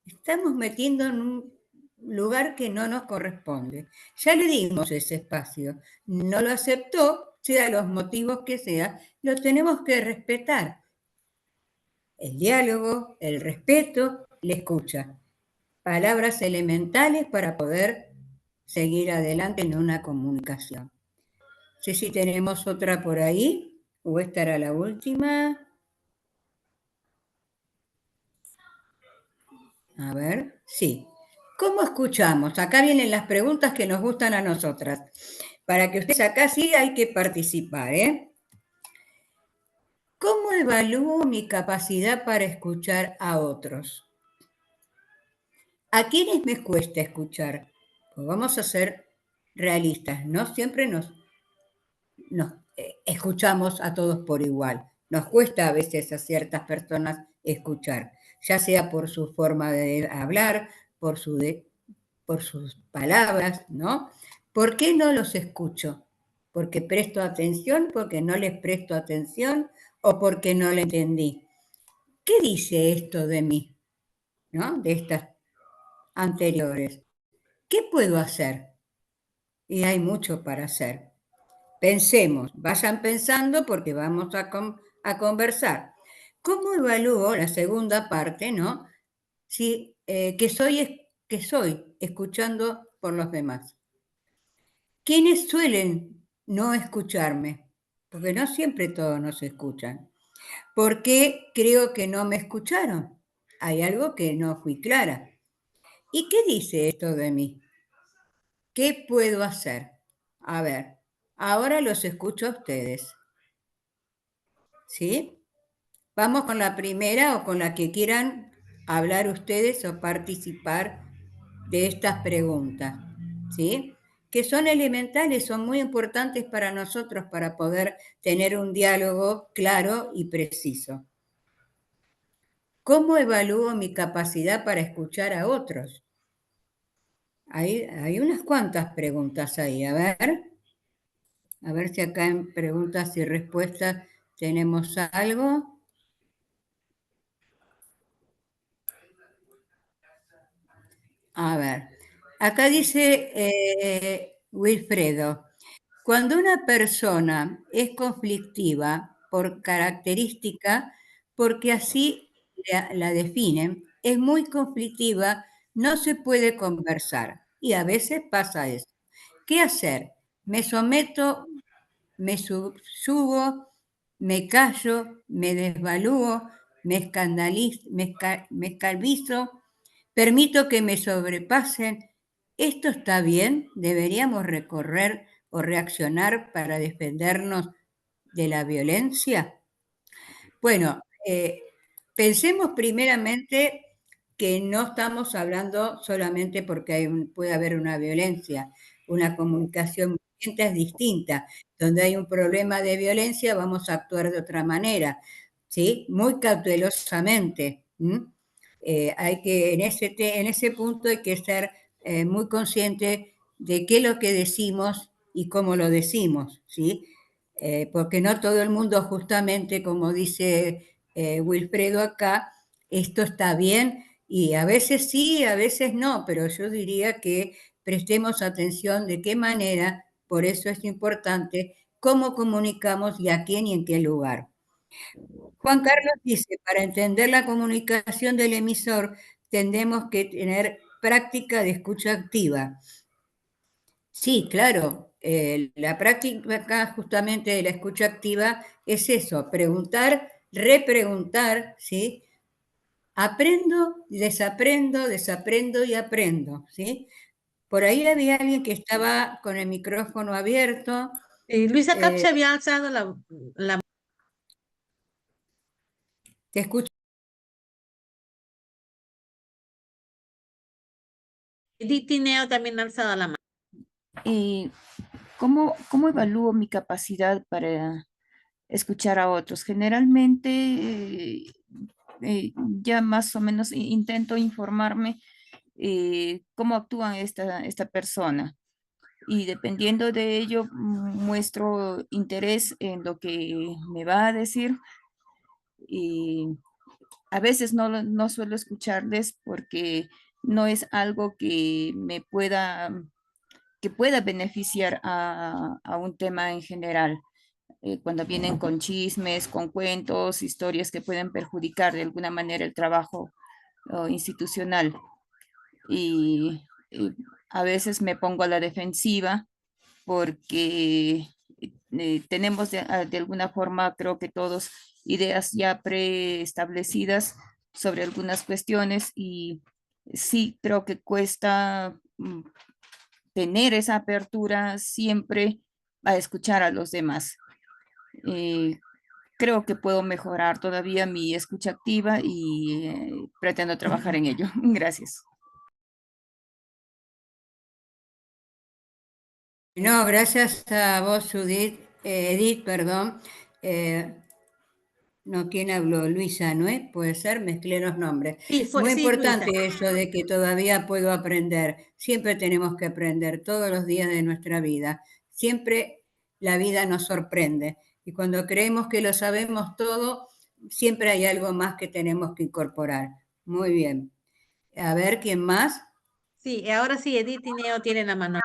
estamos metiendo en un lugar que no nos corresponde. Ya le dimos ese espacio, no lo aceptó, sea los motivos que sea, lo tenemos que respetar. El diálogo, el respeto, la escucha. Palabras elementales para poder seguir adelante en una comunicación. No sé si tenemos otra por ahí, o esta era la última. A ver, sí. ¿Cómo escuchamos? Acá vienen las preguntas que nos gustan a nosotras. Para que ustedes acá sí hay que participar, ¿eh? ¿Cómo evalúo mi capacidad para escuchar a otros? ¿A quiénes me cuesta escuchar? Pues vamos a ser realistas, no siempre nos escuchamos a todos por igual. Nos cuesta a veces a ciertas personas escuchar, ya sea por su forma de hablar, por sus palabras, ¿no? ¿Por qué no los escucho? ¿Porque presto atención? ¿Porque no les presto atención? ¿O porque no le entendí? ¿Qué dice esto de mí? ¿No? De estas anteriores. ¿Qué puedo hacer? Y hay mucho para hacer. Pensemos, vayan pensando porque vamos a conversar. ¿Cómo evalúo la segunda parte, no? Si, que soy escuchando por los demás. ¿Quiénes suelen no escucharme? Porque no siempre todos nos escuchan. ¿Por qué creo que no me escucharon? Hay algo que no fui clara. ¿Y qué dice esto de mí? ¿Qué puedo hacer? A ver, ahora los escucho a ustedes. ¿Sí? Vamos con la primera o con la que quieran hablar ustedes o participar de estas preguntas, ¿sí? Que son elementales, son muy importantes para nosotros para poder tener un diálogo claro y preciso. ¿Cómo evalúo mi capacidad para escuchar a otros? Hay unas cuantas preguntas ahí, a ver si acá en preguntas y respuestas tenemos algo. A ver, acá dice Wilfredo, cuando una persona es conflictiva por característica, porque así la definen, es muy conflictiva, no se puede conversar. Y a veces pasa eso. ¿Qué hacer? Me someto, me subyugo, me callo, me desvalúo, me escandalizo, me escalvizo, permito que me sobrepasen. ¿Esto está bien? ¿Deberíamos recorrer o reaccionar para defendernos de la violencia? Bueno, pensemos primeramente que no estamos hablando solamente porque puede haber una violencia, una comunicación es distinta. Donde hay un problema de violencia vamos a actuar de otra manera, ¿sí? Muy cautelosamente. Hay que, en ese punto hay que ser muy consciente de qué es lo que decimos y cómo lo decimos, ¿sí? Porque no todo el mundo, justamente como dice Wilfredo acá, esto está bien y a veces sí, a veces no, pero yo diría que prestemos atención de qué manera, por eso es importante cómo comunicamos y a quién y en qué lugar. Juan Carlos dice, para entender la comunicación del emisor, tendremos que tener práctica de escucha activa. Sí, claro, la práctica justamente de la escucha activa es eso, preguntar, repreguntar, ¿sí? Aprendo, desaprendo y aprendo, ¿sí? Por ahí había alguien que estaba con el micrófono abierto. Luisa Capsi había alzado la... Te escucho. Edith Tineo también ha alzado la mano. ¿Cómo evalúo mi capacidad para escuchar a otros? Generalmente ya más o menos intento informarme cómo actúa esta persona y dependiendo de ello muestro interés en lo que me va a decir y a veces no suelo escucharles porque no es algo que pueda beneficiar a un tema en general. Cuando vienen con chismes, con cuentos, historias que pueden perjudicar de alguna manera el trabajo institucional. Y a veces me pongo a la defensiva porque tenemos de alguna forma, creo que todos, ideas ya preestablecidas sobre algunas cuestiones y sí creo que cuesta tener esa apertura siempre a escuchar a los demás. Creo que puedo mejorar todavía mi escucha activa y pretendo trabajar en ello. Gracias. No, gracias a vos, Judith, Edith, perdón. No, ¿quién habló? Luisa, ¿no es? Puede ser, mezclé los nombres. Sí, Muy sí, importante Luisa. eso de que todavía puedo aprender. Siempre tenemos que aprender todos los días de nuestra vida. Siempre la vida nos sorprende. Y cuando creemos que lo sabemos todo, siempre hay algo más que tenemos que incorporar. Muy bien. A ver, ¿quién más? Sí, ahora sí, Edith Tineo tiene la mano.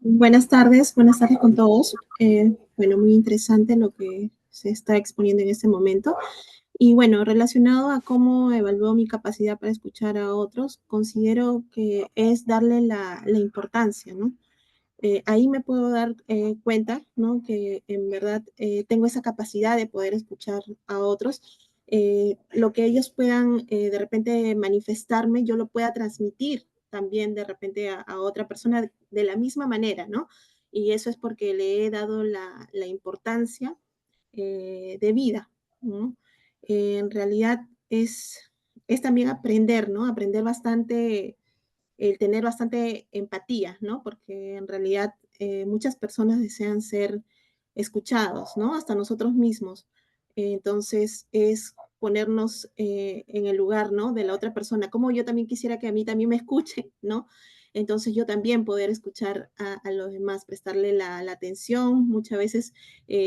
Buenas tardes con todos. Bueno, muy interesante lo que se está exponiendo en este momento. Y bueno, relacionado a cómo evalúo mi capacidad para escuchar a otros, considero que es darle la importancia, ¿no? Ahí me puedo dar cuenta, ¿no? Que en verdad tengo esa capacidad de poder escuchar a otros. Lo que ellos puedan de repente manifestarme, yo lo pueda transmitir también de repente a otra persona de la misma manera, ¿no? Y eso es porque le he dado la importancia de vida, ¿no? En realidad es también aprender, ¿no? Aprender bastante, el tener bastante empatía, ¿no? Porque en realidad muchas personas desean ser escuchados, ¿no? Hasta nosotros mismos. Entonces es ponernos en el lugar, ¿no? De la otra persona, como yo también quisiera que a mí también me escuchen, ¿no? Entonces yo también poder escuchar a los demás, prestarle la atención. Muchas veces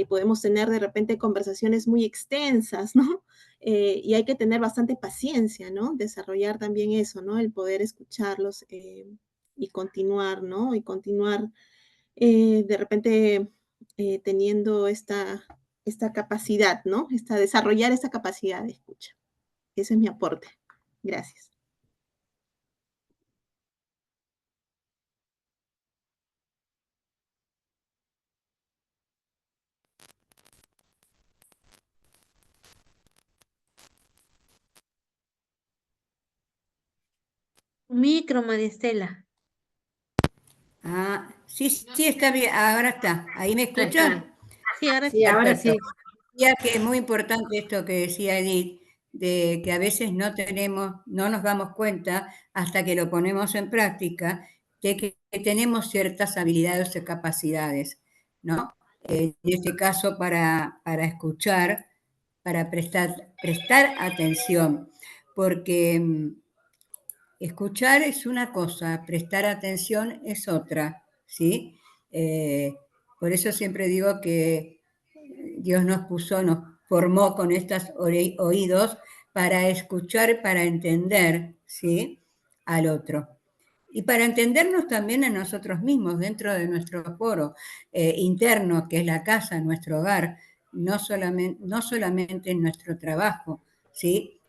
podemos tener de repente conversaciones muy extensas, ¿no? Y hay que tener bastante paciencia, ¿no? Desarrollar también eso, ¿no? El poder escucharlos y continuar, ¿no? Y continuar de repente teniendo esta capacidad, ¿no? Desarrollar esta capacidad de escucha. Ese es mi aporte. Gracias. Micro, María Estela. Ah, sí, sí, está bien. Ahora está. ¿Ahí me escuchan? Sí, ahora sí. Sí, ahora sí. Ya que es muy importante esto que decía Edith, de que a veces no nos damos cuenta hasta que lo ponemos en práctica, de que tenemos ciertas habilidades o capacidades, ¿no? En este caso para escuchar, para prestar atención, porque escuchar es una cosa, prestar atención es otra, ¿sí? Por eso siempre digo que Dios nos formó con estos oídos para escuchar, para entender, ¿sí? Al otro. Y para entendernos también a nosotros mismos dentro de nuestro foro interno, que es la casa, nuestro hogar, no solamente en nuestro trabajo, ¿sí?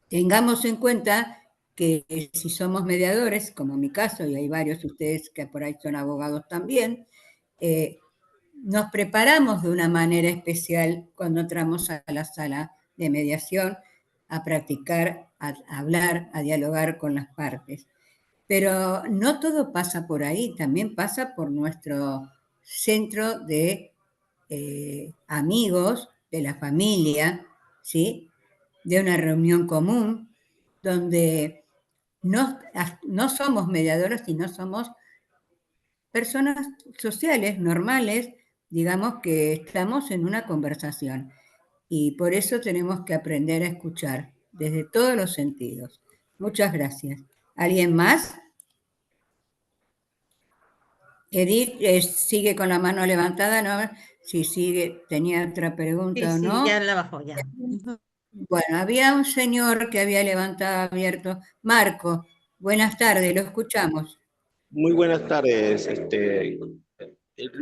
Tengamos en cuenta que si somos mediadores, como en mi caso, y hay varios de ustedes que por ahí son abogados también, nos preparamos de una manera especial cuando entramos a la sala de mediación a practicar, a hablar, a dialogar con las partes. Pero no todo pasa por ahí, también pasa por nuestro centro de amigos, de la familia, ¿sí? De una reunión común, donde no somos mediadores, sino somos personas sociales, normales, digamos que estamos en una conversación. Y por eso tenemos que aprender a escuchar desde todos los sentidos. Muchas gracias. ¿Alguien más? Edith sigue con la mano levantada, ¿no? Si sigue, tenía otra pregunta Sí, o sí, no. ya la bajó, ya. Ujú. Bueno, había un señor que había levantado abierto. Marco, buenas tardes, lo escuchamos. Muy buenas tardes.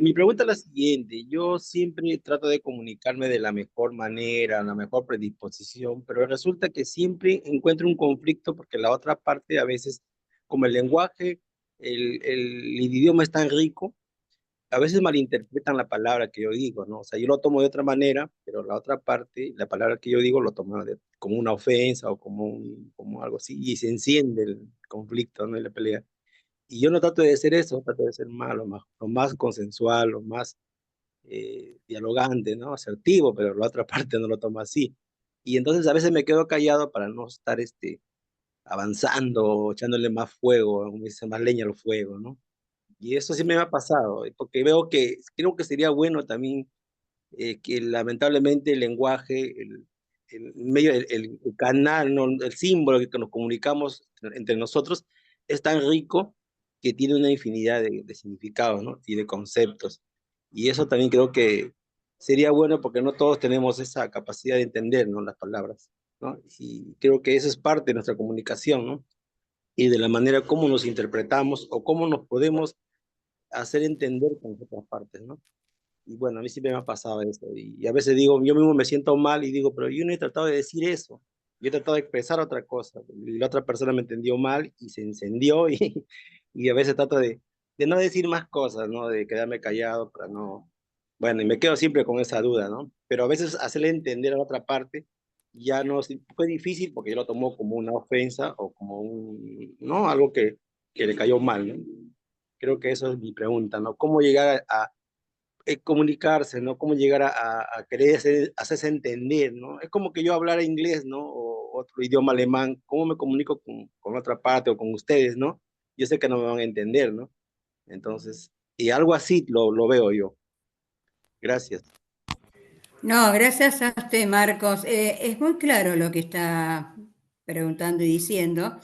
Mi pregunta es la siguiente. Yo siempre trato de comunicarme de la mejor manera, la mejor predisposición, pero resulta que siempre encuentro un conflicto porque la otra parte a veces, como el lenguaje, el idioma es tan rico, a veces malinterpretan la palabra que yo digo, ¿no? O sea, yo lo tomo de otra manera, pero la otra parte, la palabra que yo digo, lo toma como una ofensa o como algo así, y se enciende el conflicto, ¿no? Y la pelea. Y yo no trato de ser eso, trato de ser más, lo más consensual, lo más dialogante, ¿no? Asertivo, pero la otra parte no lo toma así. Y entonces a veces me quedo callado para no estar avanzando, echándole más fuego, como dice, más leña al fuego, ¿no? Y eso sí me ha pasado, porque creo que sería bueno también que lamentablemente el lenguaje, el medio, el canal, ¿no? El símbolo que nos comunicamos entre nosotros es tan rico que tiene una infinidad de significados, ¿no? Y de conceptos. Y eso también creo que sería bueno porque no todos tenemos esa capacidad de entender, ¿no? Las palabras, ¿no? Y creo que eso es parte de nuestra comunicación, ¿no? Y de la manera como nos interpretamos o cómo nos podemos hacer entender con otras partes, ¿no? Y bueno, a mí siempre me ha pasado eso. Y a veces digo, yo mismo me siento mal y digo, pero yo no he tratado de decir eso. Yo he tratado de expresar otra cosa. Y la otra persona me entendió mal y se encendió y a veces trato de no decir más cosas, ¿no? De quedarme callado para no... Bueno, y me quedo siempre con esa duda, ¿no? Pero a veces hacerle entender a la otra parte ya no fue difícil porque yo lo tomó como una ofensa o como ¿no? Algo que le cayó mal, ¿no? Creo que eso es mi pregunta, ¿no? ¿Cómo llegar a comunicarse, ¿no? Cómo llegar a querer hacerse entender, ¿no? Es como que yo hablara inglés, ¿no? O otro idioma alemán, ¿cómo me comunico con otra parte o con ustedes, ¿no? Yo sé que no me van a entender, ¿no? Entonces, y algo así lo veo yo. Gracias. No, gracias a usted, Marcos. Es muy claro lo que está preguntando y diciendo.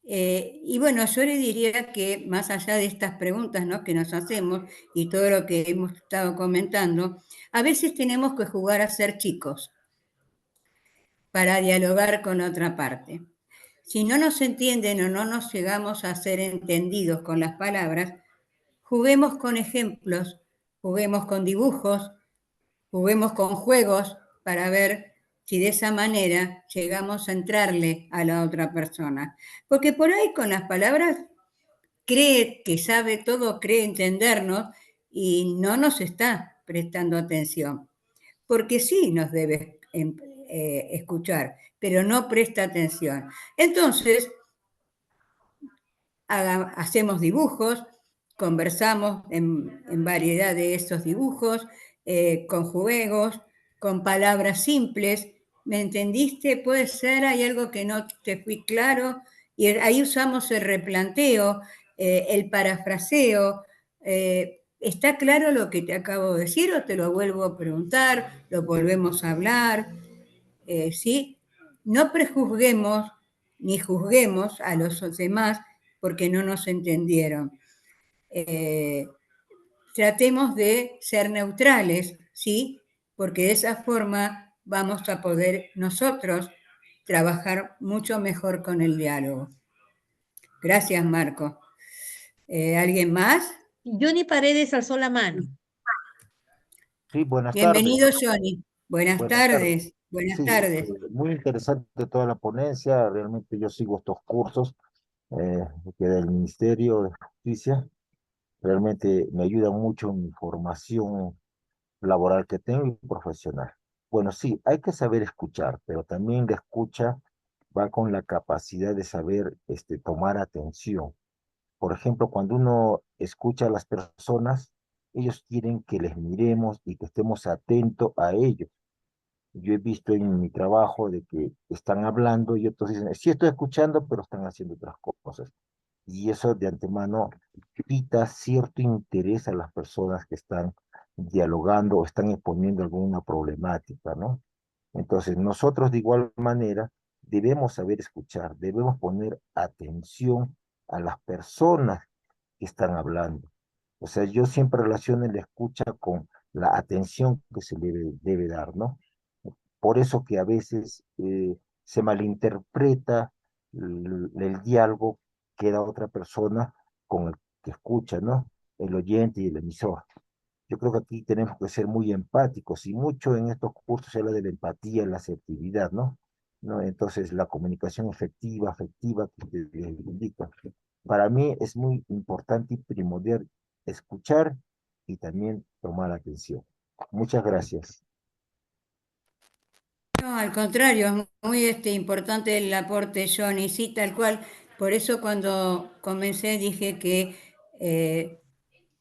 Y bueno, yo le diría que más allá de estas preguntas, ¿no? Que nos hacemos y todo lo que hemos estado comentando, a veces tenemos que jugar a ser chicos para dialogar con otra parte. Si no nos entienden o no nos llegamos a ser entendidos con las palabras, juguemos con ejemplos, juguemos con dibujos, juguemos con juegos para ver si de esa manera llegamos a entrarle a la otra persona. Porque por ahí con las palabras cree que sabe todo, cree entendernos y no nos está prestando atención. Porque sí nos debe escuchar, pero no presta atención. Entonces, hacemos dibujos, conversamos en variedad de esos dibujos, con juegos, con palabras simples. ¿Me entendiste? Puede ser, hay algo que no te fui claro, y ahí usamos el replanteo, el parafraseo. ¿Está claro lo que te acabo de decir o te lo vuelvo a preguntar? ¿Lo volvemos a hablar? ¿Sí? No prejuzguemos ni juzguemos a los demás porque no nos entendieron. Tratemos de ser neutrales, ¿sí? Porque de esa forma vamos a poder nosotros trabajar mucho mejor con el diálogo. Gracias, Marco. ¿Alguien más? Johnny Paredes alzó la mano. Sí, buenas tardes. Bienvenido, Johnny. Buenas tardes. Sí, Buenas tardes. muy interesante toda la ponencia. Realmente yo sigo estos cursos que del Ministerio de Justicia. Realmente me ayuda mucho en mi formación laboral que tengo y profesional. Bueno, sí, hay que saber escuchar, pero también la escucha va con la capacidad de saber tomar atención. Por ejemplo, cuando uno escucha a las personas, ellos quieren que les miremos y que estemos atentos a ellos. Yo he visto en mi trabajo de que están hablando y otros dicen, sí estoy escuchando, pero están haciendo otras cosas. Y eso de antemano quita cierto interés a las personas que están dialogando o están exponiendo alguna problemática, ¿no? Entonces, nosotros de igual manera debemos saber escuchar, debemos poner atención a las personas que están hablando. O sea, yo siempre relaciono la escucha con la atención que se le debe dar, ¿no? Por eso que a veces se malinterpreta el diálogo que da otra persona con el que escucha, ¿no? El oyente y el emisor. Yo creo que aquí tenemos que ser muy empáticos y mucho en estos cursos se habla de la empatía, la asertividad, ¿no? ¿No? Entonces, la comunicación efectiva, afectiva, que te indica. Para mí es muy importante y primordial escuchar y también tomar atención. Muchas gracias. No, al contrario, es muy importante el aporte, Johnny, sí, tal cual. Por eso cuando comencé dije que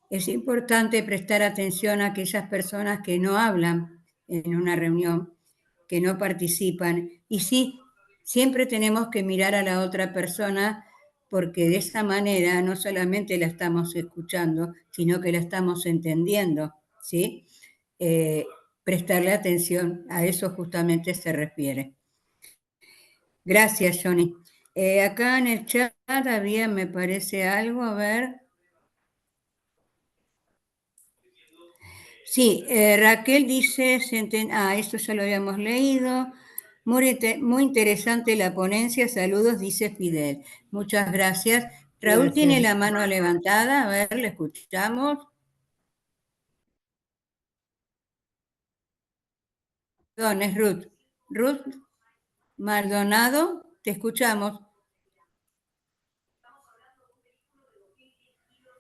es importante prestar atención a aquellas personas que no hablan en una reunión, que no participan. Y sí, siempre tenemos que mirar a la otra persona porque de esa manera no solamente la estamos escuchando, sino que la estamos entendiendo, ¿sí? Prestarle atención, a eso justamente se refiere. Gracias, Johnny. Acá en el chat había, me parece algo, a ver. Sí, Raquel dice, esto ya lo habíamos leído. Muy interesante la ponencia, saludos, dice Fidel. Muchas gracias. Raúl tiene la mano levantada, a ver, le escuchamos. Perdón, es Ruth. Ruth Maldonado, te escuchamos.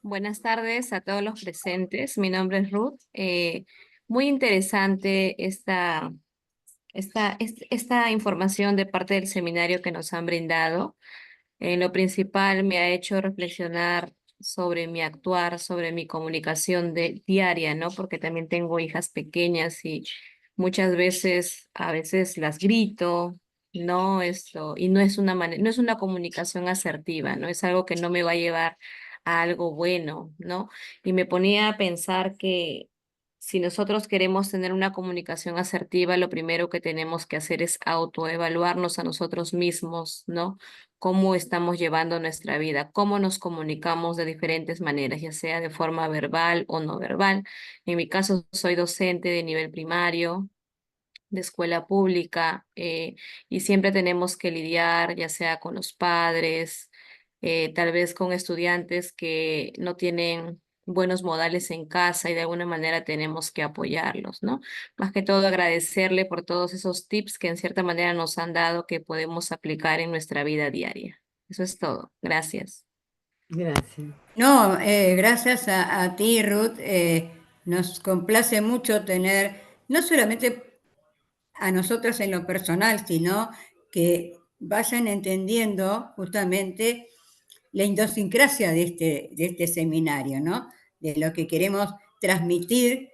Buenas tardes a todos los presentes. Mi nombre es Ruth. Muy interesante esta información de parte del seminario que nos han brindado. En lo principal me ha hecho reflexionar sobre mi actuar, sobre mi comunicación diaria, ¿no? Porque también tengo hijas pequeñas y muchas veces, a veces las grito, ¿no? Y no es no es una comunicación asertiva, ¿no? Es algo que no me va a llevar a algo bueno, ¿no? Y me ponía a pensar que si nosotros queremos tener una comunicación asertiva, lo primero que tenemos que hacer es autoevaluarnos a nosotros mismos, ¿no? Cómo estamos llevando nuestra vida, cómo nos comunicamos de diferentes maneras, ya sea de forma verbal o no verbal. En mi caso, soy docente de nivel primario, de escuela pública, y siempre tenemos que lidiar, ya sea con los padres, tal vez con estudiantes que no tienen buenos modales en casa y de alguna manera tenemos que apoyarlos, ¿no? Más que todo agradecerle por todos esos tips que en cierta manera nos han dado que podemos aplicar en nuestra vida diaria. Eso es todo. Gracias. Gracias. No, gracias a ti, Ruth. Nos complace mucho tener, no solamente a nosotros en lo personal, sino que vayan entendiendo justamente la idiosincrasia de este seminario, ¿no? De lo que queremos transmitir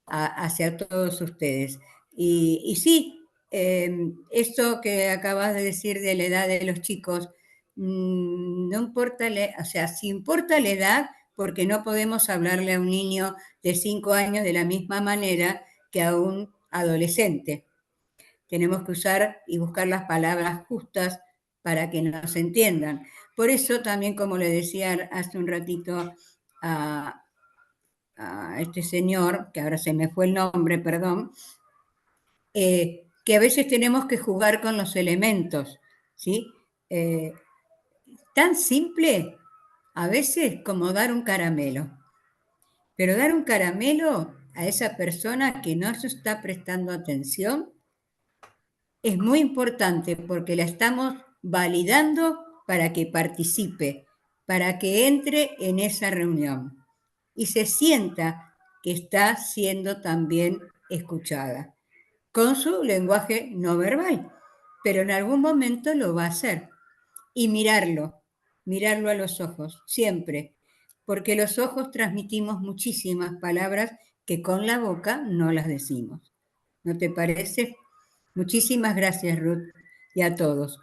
hacia todos ustedes. Y sí, esto que acabas de decir de la edad de los chicos, no importa, o sea, sí importa la edad, porque no podemos hablarle a un niño de 5 años de la misma manera que a un adolescente. Tenemos que usar y buscar las palabras justas para que nos entiendan. Por eso también, como le decía hace un ratito a este señor, que ahora se me fue el nombre, perdón, que a veces tenemos que jugar con los elementos, ¿sí? Tan simple a veces como dar un caramelo. Pero dar un caramelo a esa persona que no se está prestando atención es muy importante porque la estamos validando para que participe, para que entre en esa reunión y se sienta que está siendo también escuchada con su lenguaje no verbal, pero en algún momento lo va a hacer. Y mirarlo, mirarlo a los ojos, siempre, porque los ojos transmitimos muchísimas palabras que con la boca no las decimos. ¿No te parece? Muchísimas gracias, Ruth, y a todos.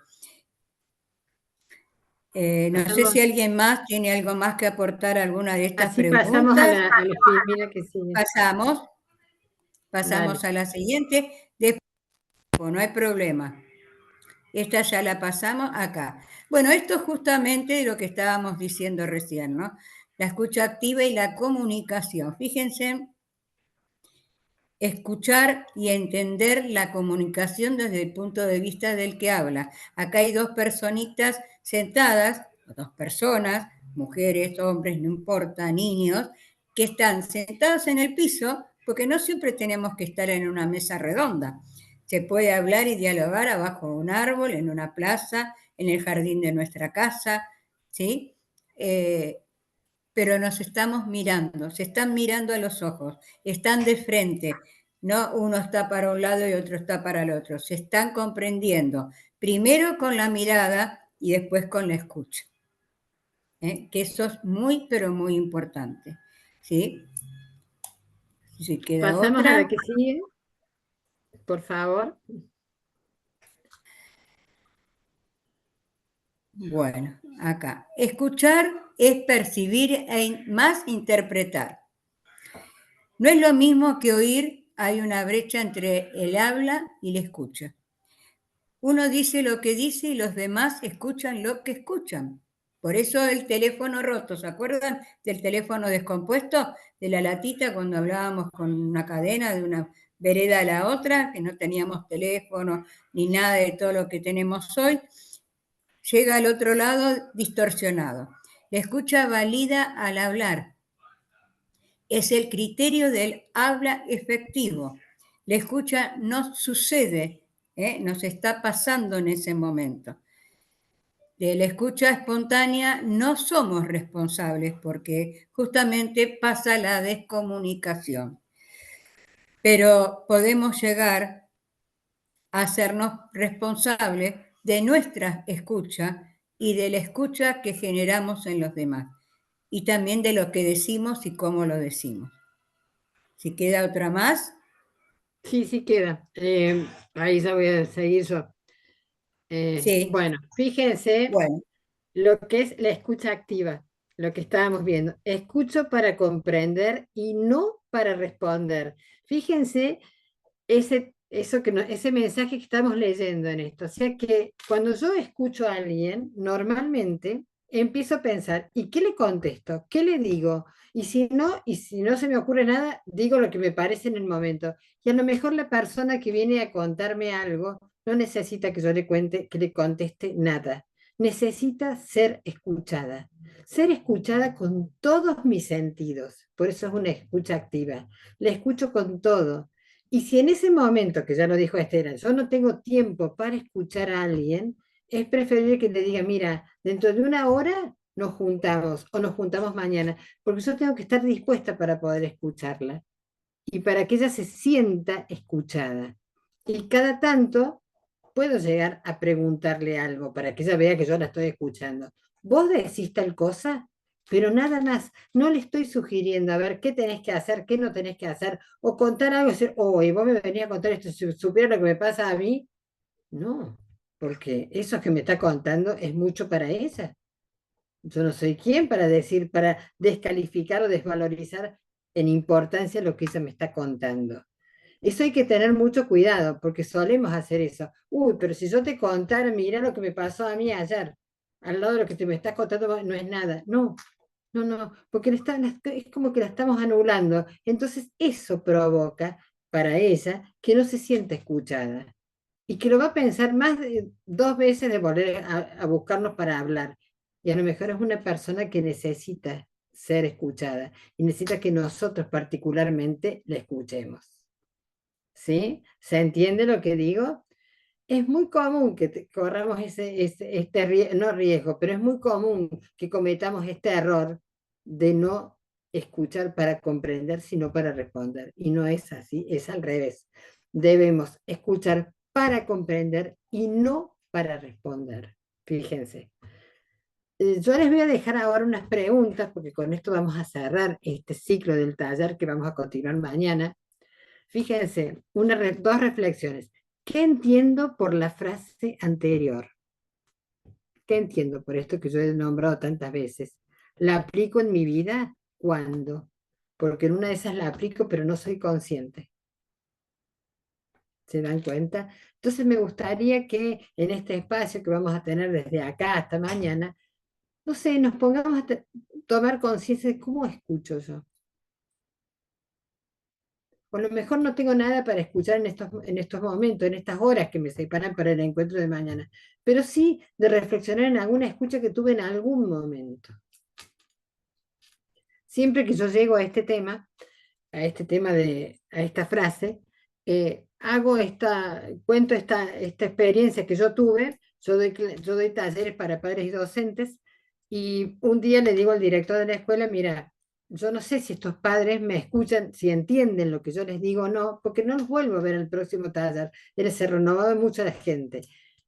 No sé si alguien más tiene algo más que aportar a alguna de estas Así preguntas. pasamos a los que, mira que sigue. Pasamos a la siguiente. Después, no hay problema. Esta ya la pasamos acá. Bueno, esto es justamente lo que estábamos diciendo recién, ¿no? La escucha activa y la comunicación. Fíjense, escuchar y entender la comunicación desde el punto de vista del que habla. Acá hay dos personitas sentadas, dos personas, mujeres, hombres, no importa, niños, que están sentados en el piso, porque no siempre tenemos que estar en una mesa redonda. Se puede hablar y dialogar abajo de un árbol, en una plaza, en el jardín de nuestra casa, ¿sí? Pero nos estamos mirando, se están mirando a los ojos, están de frente, no uno está para un lado y otro está para el otro, se están comprendiendo, primero con la mirada y después con la escucha. Que eso es muy, pero muy importante. ¿Sí? Si queda Pasamos otra. a la que sigue, por favor. Bueno, acá. Escuchar es percibir e más interpretar. No es lo mismo que oír, hay una brecha entre el habla y la escucha. Uno dice lo que dice y los demás escuchan lo que escuchan. Por eso el teléfono roto, ¿se acuerdan del teléfono descompuesto? De la latita cuando hablábamos con una cadena de una vereda a la otra, que no teníamos teléfono ni nada de todo lo que tenemos hoy. Llega al otro lado distorsionado. La escucha valida al hablar. Es el criterio del habla efectivo. La escucha no sucede, nos está pasando en ese momento. De la escucha espontánea no somos responsables porque justamente pasa la descomunicación. Pero podemos llegar a hacernos responsables de nuestra escucha y de la escucha que generamos en los demás. Y también de lo que decimos y cómo lo decimos. Si queda otra más. Sí, sí queda. Ahí ya voy a seguir yo. Sí. Bueno, fíjense lo que es la escucha activa, lo que estábamos viendo. Escucho para comprender y no para responder. Fíjense ese mensaje que estamos leyendo en esto. O sea que cuando yo escucho a alguien, normalmente empiezo a pensar, ¿y qué le contesto? ¿Qué le digo? Y si no se me ocurre nada, digo lo que me parece en el momento. Y a lo mejor la persona que viene a contarme algo no necesita que yo le cuente, que le conteste nada. Necesita ser escuchada. Ser escuchada con todos mis sentidos. Por eso es una escucha activa. La escucho con todo. Y si en ese momento, que ya lo dijo Estela, yo no tengo tiempo para escuchar a alguien, es preferible que le diga, mira, dentro de una hora nos juntamos o nos juntamos mañana, porque yo tengo que estar dispuesta para poder escucharla y para que ella se sienta escuchada. Y cada tanto puedo llegar a preguntarle algo para que ella vea que yo la estoy escuchando. ¿Vos decís tal cosa? Pero nada más, no le estoy sugiriendo a ver qué tenés que hacer, qué no tenés que hacer, o contar algo y decir, y vos me venías a contar esto, si supiera lo que me pasa a mí. No, porque eso que me está contando es mucho para ella. Yo no soy quien para decir, para descalificar o desvalorizar en importancia lo que ella me está contando. Eso hay que tener mucho cuidado, porque solemos hacer eso. Uy, pero si yo te contara, mira lo que me pasó a mí ayer, al lado de lo que te me estás contando, no es nada. No, no, porque es como que la estamos anulando. Entonces eso provoca para ella que no se sienta escuchada y que lo va a pensar más de 2 veces de volver a buscarnos para hablar. Y a lo mejor es una persona que necesita ser escuchada y necesita que nosotros particularmente la escuchemos. ¿Sí? ¿Se entiende lo que digo? Es muy común que corramos no riesgo, pero es muy común que cometamos este error de no escuchar para comprender, sino para responder. Y no es así, es al revés. Debemos escuchar para comprender y no para responder. Fíjense. Yo les voy a dejar ahora unas preguntas, porque con esto vamos a cerrar este ciclo del taller que vamos a continuar mañana. Fíjense, dos reflexiones. ¿Qué entiendo por la frase anterior? ¿Qué entiendo por esto que yo he nombrado tantas veces? ¿La aplico en mi vida? ¿Cuándo? Porque en una de esas la aplico, pero no soy consciente. ¿Se dan cuenta? Entonces me gustaría que en este espacio que vamos a tener desde acá hasta mañana, no sé, nos pongamos a tomar conciencia de cómo escucho yo. O a lo mejor no tengo nada para escuchar en estos momentos, en estas horas que me separan para el encuentro de mañana, pero sí de reflexionar en alguna escucha que tuve en algún momento. Siempre que yo llego a este tema, a esta frase, cuento esta experiencia que yo tuve. Yo doy talleres para padres y docentes, y un día le digo al director de la escuela: mira, yo no sé si estos padres me escuchan, si entienden lo que yo les digo o no, porque no los vuelvo a ver el próximo taller. Se renovaba mucho la gente.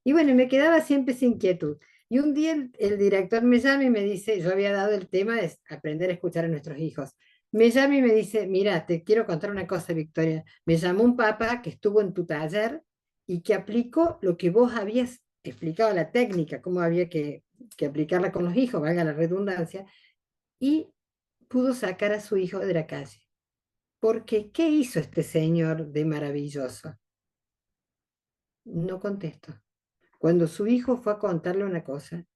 Y bueno, me quedaba siempre esa inquietud. Y un día el director me llama y me dice, yo había dado el tema de aprender a escuchar a nuestros hijos. Me llama y me dice: mira, te quiero contar una cosa, Victoria. Me llamó un papá que estuvo en tu taller y que aplicó lo que vos habías explicado, la técnica, cómo había que aplicarla con los hijos, valga la redundancia, y pudo sacar a su hijo de la calle. Porque, ¿qué hizo este señor de maravilloso? No contestó. Cuando su hijo fue a contarle una cosa,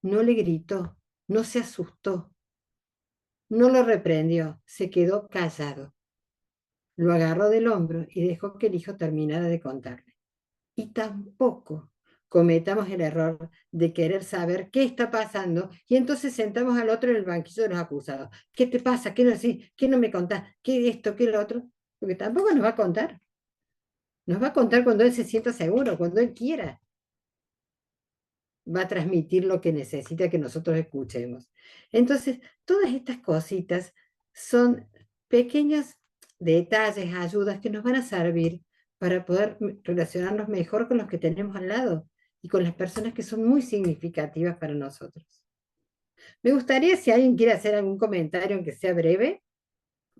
no le gritó, no se asustó, no lo reprendió, se quedó callado. Lo agarró del hombro y dejó que el hijo terminara de contarle. Y tampoco cometamos el error de querer saber qué está pasando y entonces sentamos al otro en el banquillo de los acusados. ¿Qué te pasa? ¿Qué no decís? ¿Qué no me contás? ¿Qué esto? ¿Qué lo otro? Porque tampoco nos va a contar. Nos va a contar cuando él se sienta seguro, cuando él quiera. Va a transmitir lo que necesita que nosotros escuchemos. Entonces, todas estas cositas son pequeños detalles, ayudas que nos van a servir para poder relacionarnos mejor con los que tenemos al lado y con las personas que son muy significativas para nosotros. Me gustaría, si alguien quiere hacer algún comentario, aunque sea breve,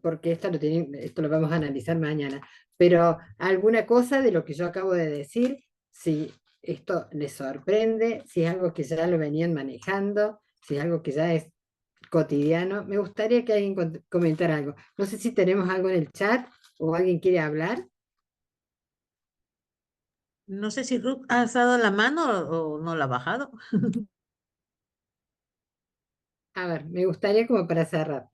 porque esto lo vamos a analizar mañana, pero alguna cosa de lo que yo acabo de decir, si esto les sorprende, si es algo que ya lo venían manejando, si es algo que ya es cotidiano, me gustaría que alguien comentara algo. No sé si tenemos algo en el chat o alguien quiere hablar. No sé si Ruth ha alzado la mano o no la ha bajado. A ver, me gustaría como para cerrar.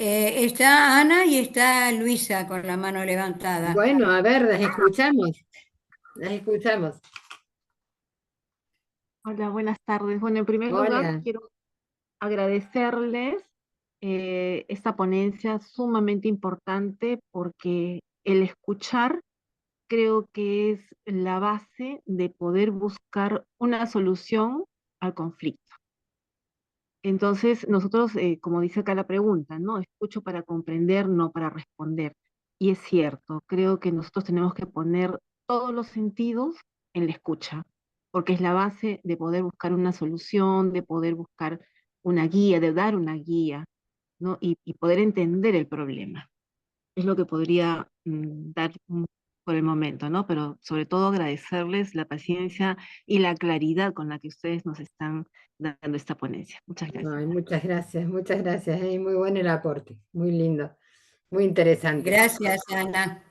Está Ana y está Luisa con la mano levantada. Bueno, a ver, las escuchamos. Las escuchamos. Hola, buenas tardes. Bueno, en primer lugar, Hola. quiero agradecerles esta ponencia sumamente importante porque el escuchar creo que es la base de poder buscar una solución al conflicto. Entonces, nosotros, como dice acá la pregunta, ¿no? Escucho para comprender, no para responder. Y es cierto, creo que nosotros tenemos que poner todos los sentidos en la escucha, porque es la base de poder buscar una solución, de poder buscar una guía, de dar una guía, ¿no? Y poder entender el problema. Es lo que podría dar por el momento, ¿no? Pero sobre todo agradecerles la paciencia y la claridad con la que ustedes nos están dando esta ponencia. Muchas gracias. Ay, muchas gracias, muchas gracias. Muy bueno el aporte, muy lindo, muy interesante. Gracias, Ana.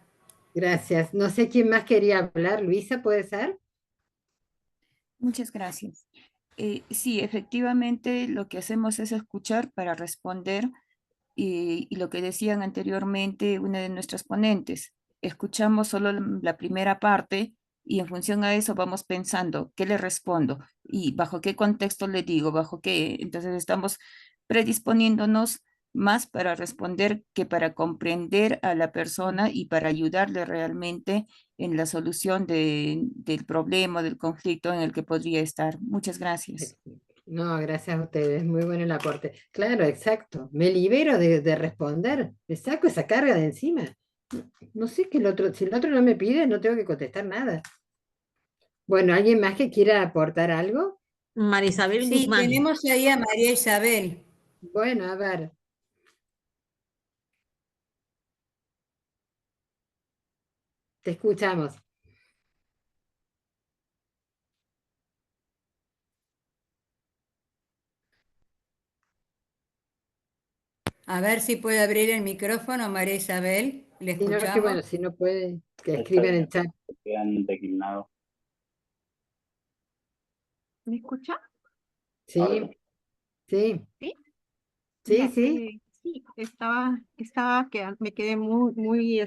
Gracias. No sé quién más quería hablar. Luisa, ¿puede ser? Muchas gracias. Sí, efectivamente lo que hacemos es escuchar para responder y lo que decían anteriormente una de nuestras ponentes, escuchamos solo la primera parte y en función a eso vamos pensando qué le respondo y bajo qué contexto le digo, bajo qué. Entonces estamos predisponiéndonos más para responder que para comprender a la persona y para ayudarle realmente en la solución del problema, del conflicto en el que podría estar. Muchas gracias. No, gracias a ustedes, muy bueno el aporte. Claro, exacto. Me libero de responder, me saco esa carga de encima. No sé que el otro, si el otro no me pide, no tengo que contestar nada. Bueno, ¿alguien más que quiera aportar algo? Marisabel Sí, Guzmán. tenemos ahí a María Isabel. Bueno, a ver. Te escuchamos. A ver si puede abrir el micrófono, María Isabel. Le Si no, es que bueno, escuchamos. si no puede, que Está escriban bien, en chat. quedan declinados. ¿Me escucha? Sí, sí, ¿Sí? sí, Ya, sí. sí, me quedé muy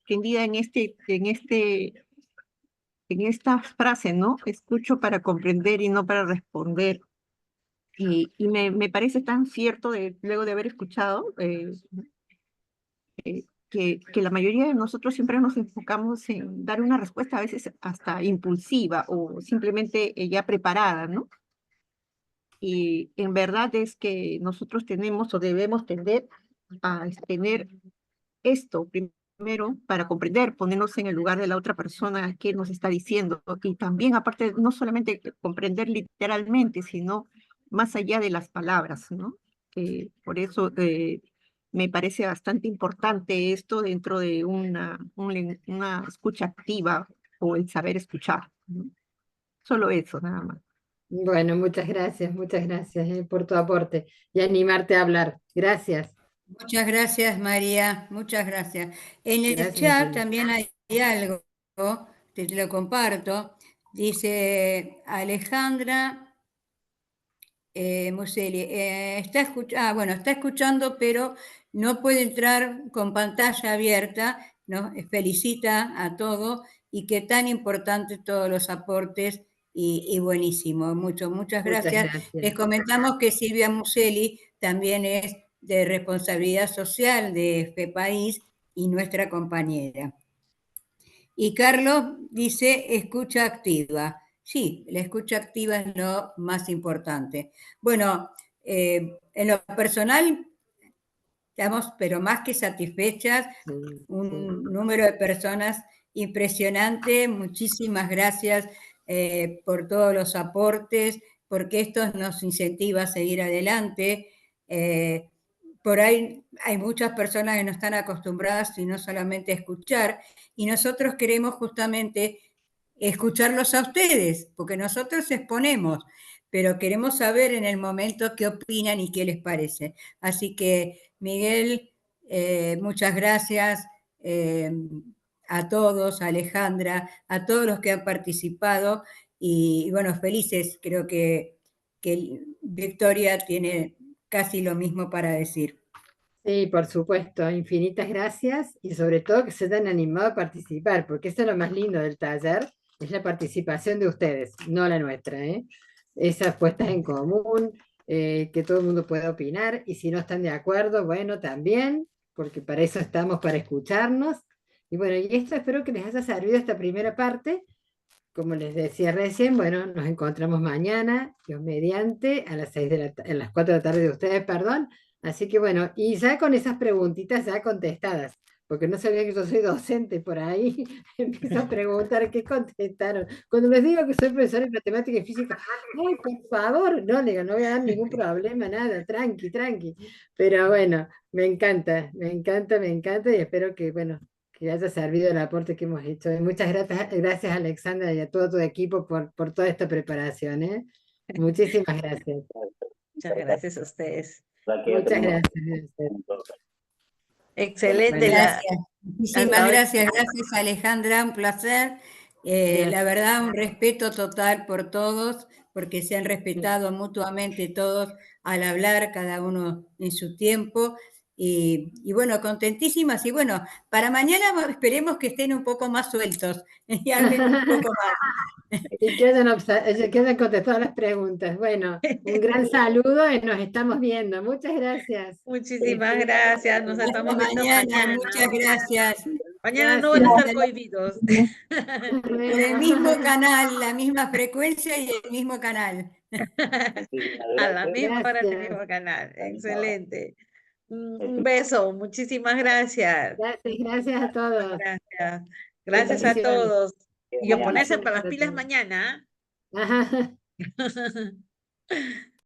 prendida en esta frase, ¿no? Escucho para comprender y no para responder. Y me parece tan cierto luego de haber escuchado que la mayoría de nosotros siempre nos enfocamos en dar una respuesta a veces hasta impulsiva o simplemente ya preparada, ¿no? Y en verdad es que nosotros tenemos o debemos tender a tener esto primero para comprender, ponernos en el lugar de la otra persona que nos está diciendo. Y también, aparte, no solamente comprender literalmente, sino más allá de las palabras, ¿no? Por eso me parece bastante importante esto dentro de una escucha activa o el saber escuchar, ¿no? Solo eso, nada más. Bueno, muchas gracias por tu aporte y animarte a hablar. Gracias. Muchas gracias, María. Muchas gracias. En el Gracias a chat ti. también hay algo, te lo comparto. Dice Alejandra Museli, bueno, está escuchando, pero no puede entrar con pantalla abierta, ¿no? Felicita a todos y que tan importante todos los aportes y buenísimo. Muchas Muchas gracias. gracias. Les comentamos que Silvia Museli también es de responsabilidad social de FEPAIS y nuestra compañera. Y Carlos dice escucha activa. Sí, la escucha activa es lo más importante. Bueno, en lo personal, estamos pero más que satisfechas, un número de personas impresionante. Muchísimas gracias por todos los aportes, porque esto nos incentiva a seguir adelante. Por ahí hay muchas personas que no están acostumbradas sino solamente a escuchar, y nosotros queremos justamente escucharlos a ustedes, porque nosotros exponemos, pero queremos saber en el momento qué opinan y qué les parece. Así que, Miguel, muchas gracias a todos, a Alejandra, a todos los que han participado, y bueno, felices, creo que Victoria tiene casi lo mismo para decir. Sí, por supuesto, infinitas gracias y sobre todo que se hayan animado a participar, porque eso es lo más lindo del taller, es la participación de ustedes, no la nuestra, ¿eh? Esas puestas en común, que todo el mundo pueda opinar y si no están de acuerdo, bueno, también, porque para eso estamos, para escucharnos. Y bueno, y esto espero que les haya servido esta primera parte. Como les decía recién, bueno, nos encontramos mañana, Dios mediante, a las 4 de la tarde de ustedes, perdón. Así que bueno, y ya con esas preguntitas ya contestadas, porque no sabía que yo soy docente por ahí, empiezo a preguntar qué contestaron. Cuando les digo que soy profesora de matemática y física, ay, por favor, no, le digo, no voy a dar ningún problema, nada, tranqui, tranqui. Pero bueno, me encanta, me encanta, me encanta y espero que, bueno, que haya servido el aporte que hemos hecho. Y muchas gracias, Alexandra, y a todo tu equipo por toda esta preparación, ¿eh? Muchísimas gracias. Muchas gracias a ustedes. Muchas gracias. Excelente. Bueno, Gracias. Muchísimas gracias, gracias Alejandra, un placer. La verdad, un respeto total por todos, porque se han respetado mutuamente todos al hablar, cada uno en su tiempo. Y bueno, contentísimas. Y bueno, para mañana esperemos que estén un poco más sueltos y hablen un poco más. Y que hayan contestado las preguntas. Bueno, un gran saludo y nos estamos viendo. Muchas gracias. Muchísimas gracias. Nos estamos viendo mañana. Muchas gracias. Mañana no van a estar cohibidos. Por el mismo canal, la misma frecuencia y el mismo canal. A la misma hora en el Gracias. mismo canal. Excelente. Un Eso. beso. Muchísimas gracias. Gracias a todos. Gracias. Gracias a Bendiciones. todos. Y a Mañana. ponerse para las Bendiciones para pilas todos. mañana. Ajá. ¿Ah?